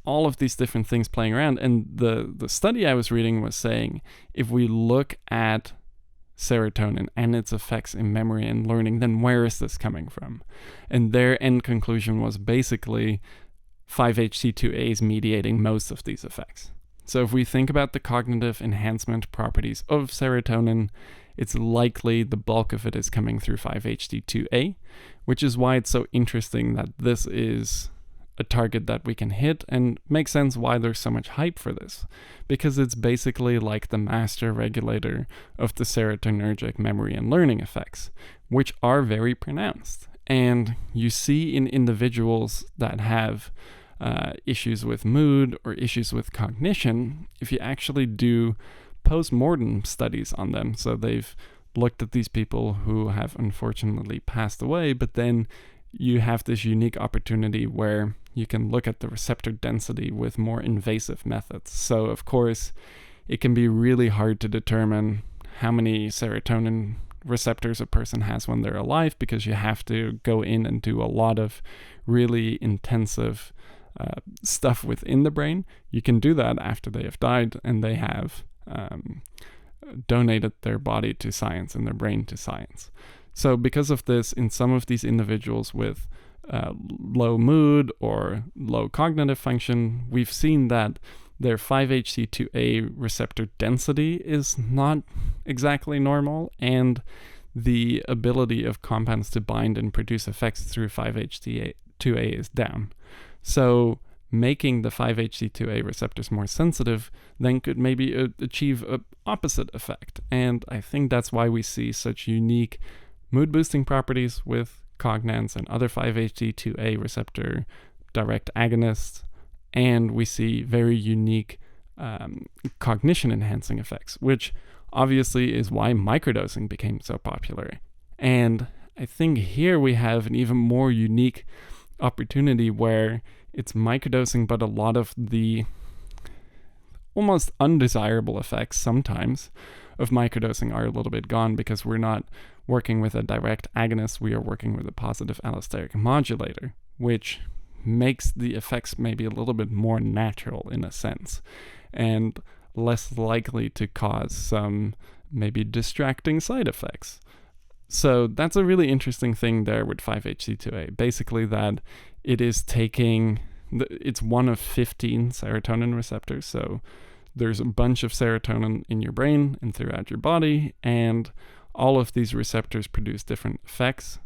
all of these different things playing around, and the study I was reading was saying, if we look at serotonin and its effects in memory and learning, then where is this coming from? And their end conclusion was basically 5-HT2A is mediating most of these effects. So if we think about the cognitive enhancement properties of serotonin, it's likely the bulk of it is coming through 5-HT2A, which is why it's so interesting that this is a target that we can hit, and makes sense why there's so much hype for this, because it's basically like the master regulator of the serotonergic memory and learning effects, which are very pronounced. And you see in individuals that have issues with mood or issues with cognition, if you actually do post-mortem studies on them, so they've looked at these people who have unfortunately passed away, but then you have this unique opportunity where you can look at the receptor density with more invasive methods. So of course, it can be really hard to determine how many serotonin receptors a person has when they're alive, because you have to go in and do a lot of really intensive stuff within the brain. You can do that after they have died and they have donated their body to science and their brain to science. So because of this, in some of these individuals with low mood or low cognitive function, we've seen that their 5-HT2A receptor density is not exactly normal, and the ability of compounds to bind and produce effects through 5-HT2A is down. So making the 5-HT2A receptors more sensitive then could maybe achieve an opposite effect. And I think that's why we see such unique mood-boosting properties with Cognance and other 5-HT2A receptor direct agonists, and we see very unique cognition-enhancing effects, which obviously is why microdosing became so popular. And I think here we have an even more unique opportunity where it's microdosing, but a lot of the almost undesirable effects sometimes of microdosing are a little bit gone, because we're not working with a direct agonist, we are working with a positive allosteric modulator, which makes the effects maybe a little bit more natural in a sense, and less likely to cause some maybe distracting side effects. So that's a really interesting thing there with 5-HT2A. Basically that it is it's one of 15 serotonin receptors, so there's a bunch of serotonin in your brain and throughout your body, and all of these receptors produce different effects.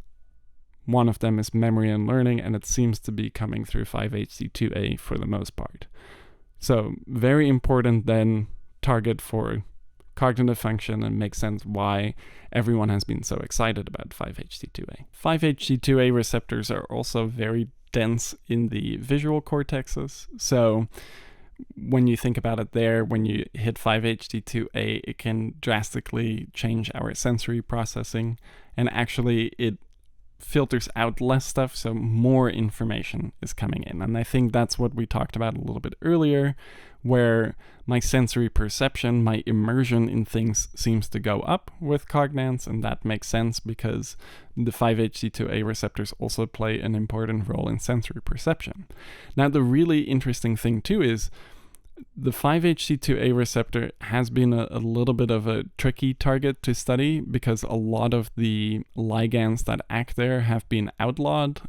One of them is memory and learning, and it seems to be coming through 5-HT2A for the most part. So very important then target for cognitive function, and makes sense why everyone has been so excited about 5-HT2A. 5-HT2A receptors are also very dense in the visual cortexes. So when you think about it there, when you hit 5-HT2A, it can drastically change our sensory processing, and actually it filters out less stuff, so more information is coming in. And I think that's what we talked about a little bit earlier, where my sensory perception, my immersion in things seems to go up with Cognance, and that makes sense because the 5-HT2A receptors also play an important role in sensory perception. Now, the really interesting thing too is the 5-HT2A receptor has been a little bit of a tricky target to study, because a lot of the ligands that act there have been outlawed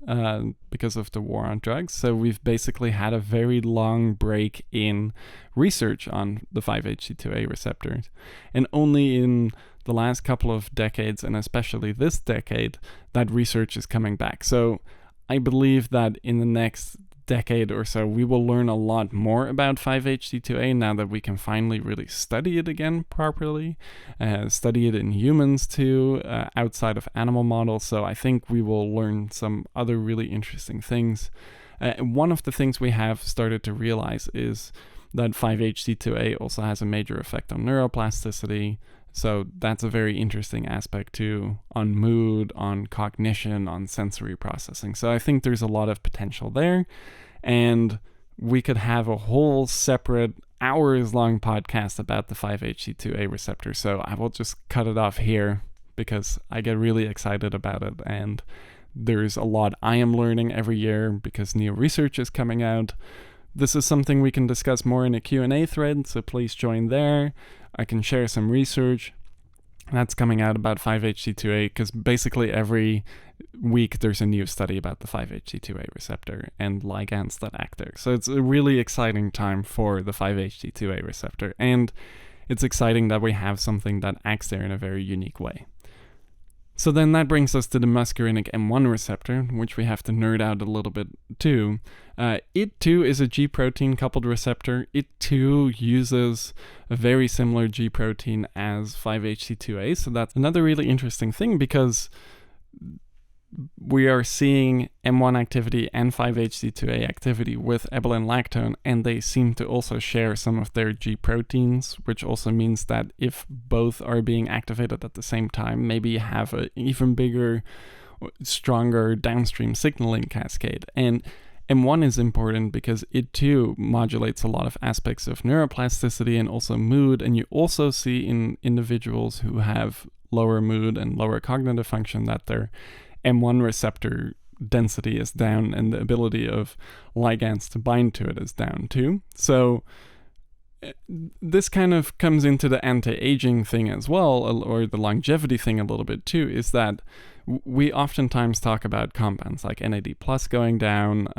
because of the war on drugs. So we've basically had a very long break in research on the 5-HT2A receptors. And only in the last couple of decades, and especially this decade, that research is coming back. So I believe that in the next decade or so, we will learn a lot more about 5-HT2A now that we can finally really study it again properly, study it in humans too, outside of animal models. So I think we will learn some other really interesting things. One of the things we have started to realize is that 5-HT2A also has a major effect on neuroplasticity. So that's a very interesting aspect too, on mood, on cognition, on sensory processing. So I think there's a lot of potential there, and we could have a whole separate hours-long podcast about the 5-HT2A receptor. So I will just cut it off here because I get really excited about it, and there's a lot I am learning every year because new research is coming out. This is something we can discuss more in a Q&A thread, so please join there. I can share some research that's coming out about 5-HT2A, because basically every week there's a new study about the 5-HT2A receptor and ligands that act there. So it's a really exciting time for the 5-HT2A receptor, and it's exciting that we have something that acts there in a very unique way. So then that brings us to the muscarinic M1 receptor, which we have to nerd out a little bit too. It too is a G protein coupled receptor. It too uses a very similar G protein as 5-HT2A. So that's another really interesting thing, because we are seeing M1 activity and 5-HT2A activity with Ebelin Lactone, and they seem to also share some of their G proteins, which also means that if both are being activated at the same time, maybe you have an even bigger, stronger downstream signaling cascade. And M1 is important because it too modulates a lot of aspects of neuroplasticity and also mood, and you also see in individuals who have lower mood and lower cognitive function that their M1 receptor density is down, and the ability of ligands to bind to it is down too. So this kind of comes into the anti-aging thing as well, or the longevity thing a little bit too, is that we oftentimes talk about compounds like NAD+ going down,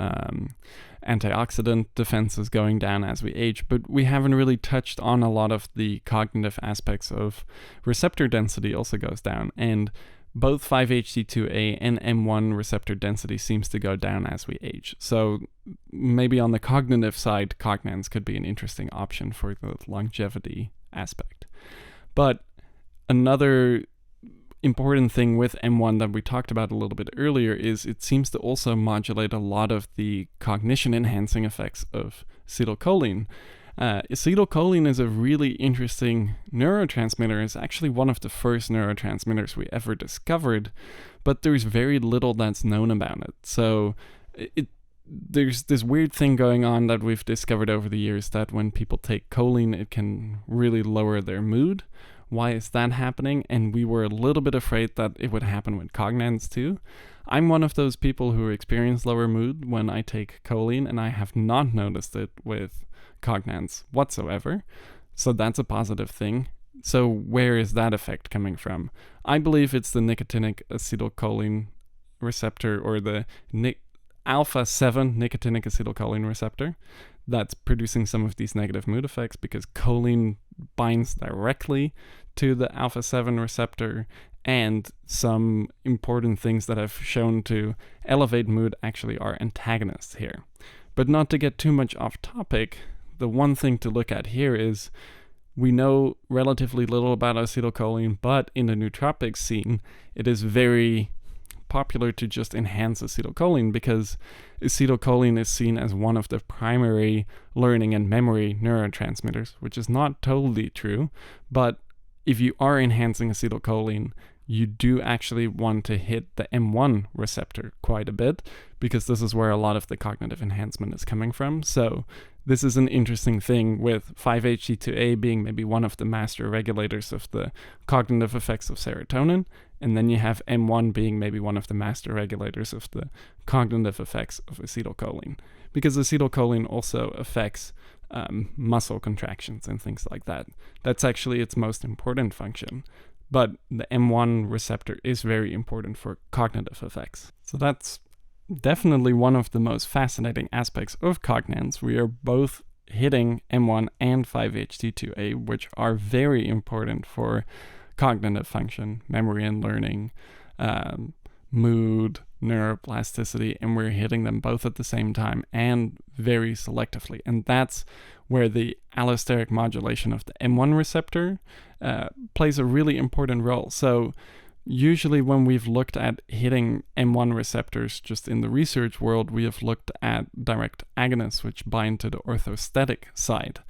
antioxidant defenses going down as we age, but we haven't really touched on a lot of the cognitive aspects of receptor density also goes down. And both 5-HT2A and M1 receptor density seems to go down as we age. So maybe on the cognitive side, Cognance could be an interesting option for the longevity aspect. But another important thing with M1 that we talked about a little bit earlier is it seems to also modulate a lot of the cognition enhancing effects of acetylcholine. Acetylcholine is a really interesting neurotransmitter. It's actually one of the first neurotransmitters we ever discovered, but there's very little that's known about it. So there's this weird thing going on that we've discovered over the years that when people take choline, it can really lower their mood. Why is that happening? And we were a little bit afraid that it would happen with Cognance too. I'm one of those people who experience lower mood when I take choline, and I have not noticed it with Cognance whatsoever. So that's a positive thing. So where is that effect coming from? I believe it's the nicotinic acetylcholine receptor, or the alpha 7 nicotinic acetylcholine receptor, that's producing some of these negative mood effects, because choline binds directly to the alpha 7 receptor, and some important things that have shown to elevate mood actually are antagonists here. But not to get too much off topic, the one thing to look at here is we know relatively little about acetylcholine, but in the nootropics scene, it is very popular to just enhance acetylcholine, because acetylcholine is seen as one of the primary learning and memory neurotransmitters, which is not totally true. But if you are enhancing acetylcholine, you do actually want to hit the M1 receptor quite a bit, because this is where a lot of the cognitive enhancement is coming from. So this is an interesting thing, with 5-HT2A being maybe one of the master regulators of the cognitive effects of serotonin, and then you have M1 being maybe one of the master regulators of the cognitive effects of acetylcholine, because acetylcholine also affects muscle contractions and things like that. That's actually its most important function. But the M1 receptor is very important for cognitive effects. So that's definitely one of the most fascinating aspects of Cognance. We are both hitting M1 and 5-HT2A, which are very important for cognitive function, memory and learning, mood, neuroplasticity, and we're hitting them both at the same time and very selectively. And that's where the allosteric modulation of the M1 receptor plays a really important role. So usually when we've looked at hitting M1 receptors just in the research world, we have looked at direct agonists which bind to the orthostatic side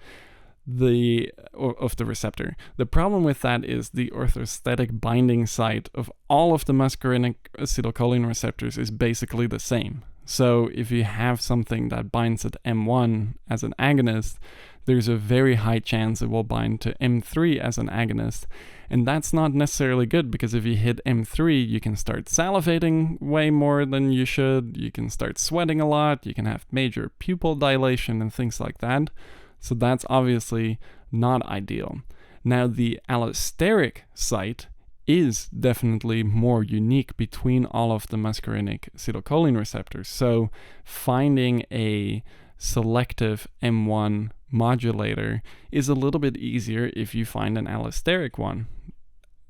of the receptor. The problem with that is the orthostatic binding site of all of the muscarinic acetylcholine receptors is basically the same. So if you have something that binds at M1 as an agonist, there's a very high chance it will bind to M3 as an agonist. And that's not necessarily good, because if you hit M3, you can start salivating way more than you should, you can start sweating a lot, you can have major pupil dilation and things like that. So that's obviously not ideal. Now, the allosteric site is definitely more unique between all of the muscarinic acetylcholine receptors. So finding a selective M1 modulator is a little bit easier if you find an allosteric one.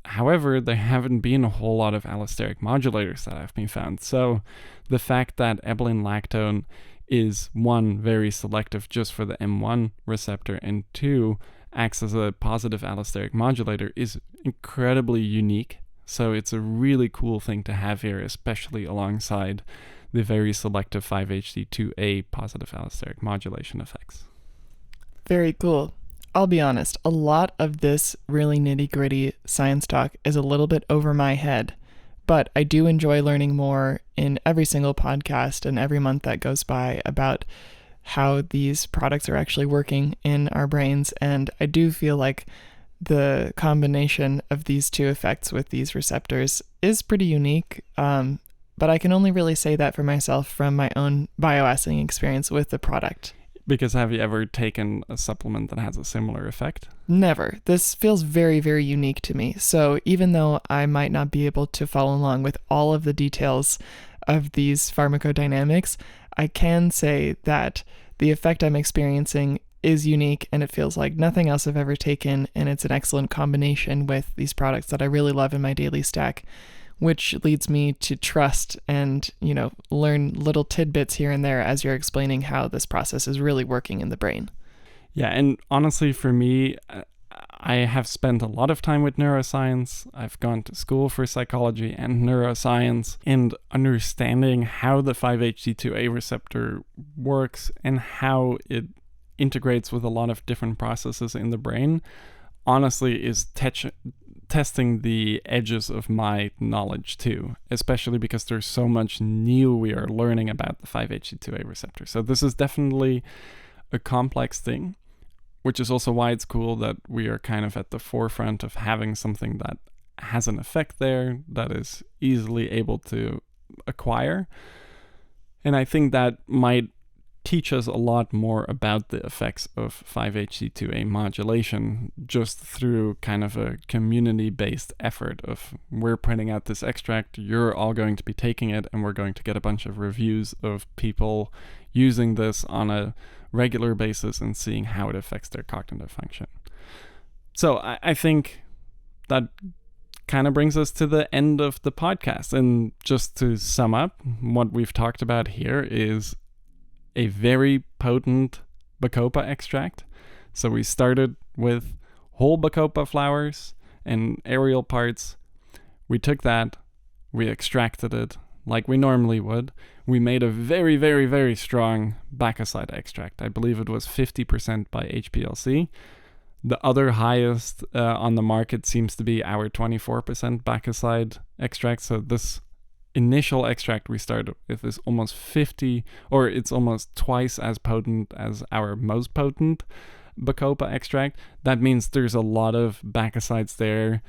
However, there haven't been a whole lot of allosteric modulators that have been found. So the fact that Ebelin Lactone is, one, very selective just for the M1 receptor, and two, acts as a positive allosteric modulator is incredibly unique. So it's a really cool thing to have here, especially alongside the very selective 5-HT2A positive allosteric modulation effects. Very cool. I'll be honest, a lot of this really nitty-gritty science talk is a little bit over my head, but I do enjoy learning more in every single podcast and every month that goes by about how these products are actually working in our brains. And I do feel like the combination of these two effects with these receptors is pretty unique. But I can only really say that for myself from my own bioassaying experience with the product. Because have you ever taken a supplement that has a similar effect? Never. This feels very, very unique to me. So even though I might not be able to follow along with all of the details of these pharmacodynamics, I can say that the effect I'm experiencing is unique, and it feels like nothing else I've ever taken, and it's an excellent combination with these products that I really love in my daily stack, which leads me to trust and, learn little tidbits here and there as you're explaining how this process is really working in the brain. Yeah, and honestly, for me, I have spent a lot of time with neuroscience. I've gone to school for psychology and neuroscience, and understanding how the 5-HT2A receptor works and how it integrates with a lot of different processes in the brain, honestly, is testing the edges of my knowledge too, especially because there's so much new we are learning about the 5-HT2A receptor. So this is definitely a complex thing, which is also why it's cool that we are kind of at the forefront of having something that has an effect there, that is easily able to acquire. And I think that might teach us a lot more about the effects of 5-HT2A modulation just through kind of a community-based effort of we're putting out this extract, you're all going to be taking it, and we're going to get a bunch of reviews of people using this on a regular basis and seeing how it affects their cognitive function. So I think that kind of brings us to the end of the podcast. And just to sum up, what we've talked about here is a very potent Bacopa extract. So we started with whole Bacopa flowers and aerial parts. We took that, we extracted it like we normally would. We made a very, very, very strong Bacoside extract. I believe it was 50% by HPLC. The other highest on the market seems to be our 24% Bacoside extract. So this initial extract we started with is almost 50, or it's almost twice as potent as our most potent Bacopa extract. That means there's a lot of Bacosides there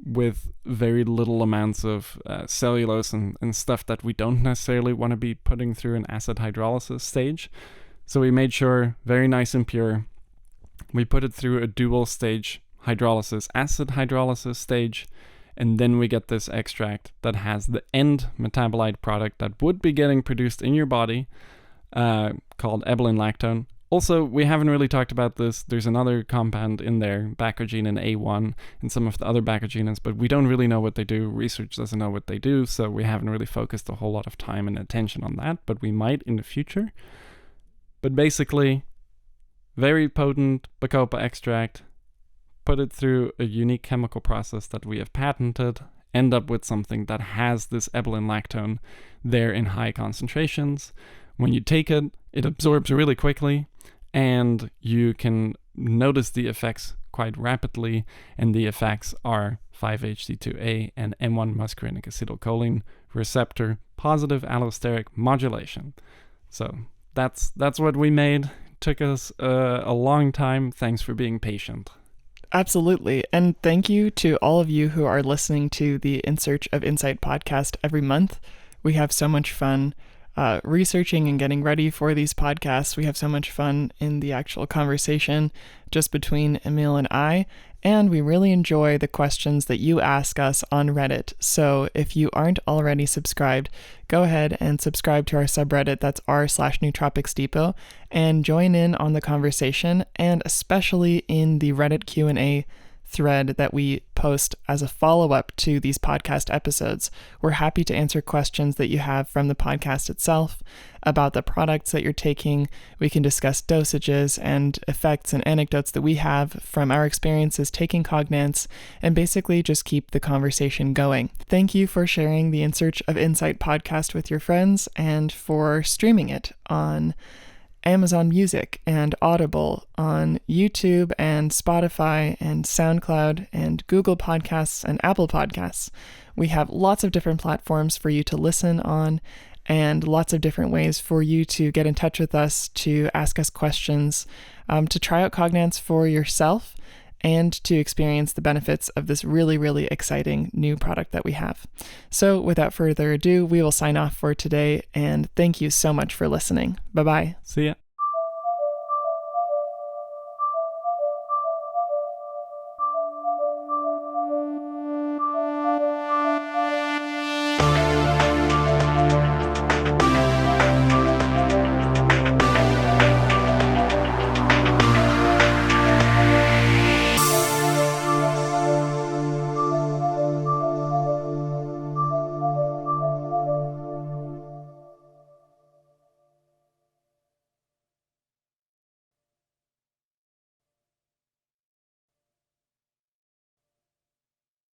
with very little amounts of cellulose and stuff that we don't necessarily want to be putting through an acid hydrolysis stage. So we made sure, very nice and pure, we put it through a dual stage hydrolysis, acid hydrolysis stage, and then we get this extract that has the end metabolite product that would be getting produced in your body called Ebelin Lactone. Also, we haven't really talked about this. There's another compound in there, Bacogene and A1, and some of the other bacogenes, but we don't really know what they do. Research doesn't know what they do, so we haven't really focused a whole lot of time and attention on that, but we might in the future. But basically, very potent Bacopa extract, put it through a unique chemical process that we have patented, end up with something that has this Ebelin lactone there in high concentrations. When you take it, it absorbs really quickly, and you can notice the effects quite rapidly, and the effects are 5-HT2A and M1 muscarinic acetylcholine receptor positive allosteric modulation. So that's what we made. Took us a long time. Thanks for being patient. Absolutely. And thank you to all of you who are listening to the In Search of Insight podcast every month. We have so much fun researching and getting ready for these podcasts. We have so much fun in the actual conversation just between Emiel and I, and we really enjoy the questions that you ask us on Reddit. So if you aren't already subscribed, go ahead and subscribe to our subreddit, that's r/Nootropics Depot, and join in on the conversation, and especially in the Reddit Q&A thread that we post as a follow-up to these podcast episodes. We're happy to answer questions that you have from the podcast itself about the products that you're taking. We can discuss dosages and effects and anecdotes that we have from our experiences taking Cognance, and basically just keep the conversation going. Thank you for sharing the In Search of Insight podcast with your friends, and for streaming it on Amazon Music and Audible, on YouTube and Spotify and SoundCloud and Google Podcasts and Apple Podcasts. We have lots of different platforms for you to listen on, and lots of different ways for you to get in touch with us, to ask us questions, to try out Cognance for yourself, and to experience the benefits of this really, really exciting new product that we have. So without further ado, we will sign off for today, and thank you so much for listening. Bye-bye. See ya.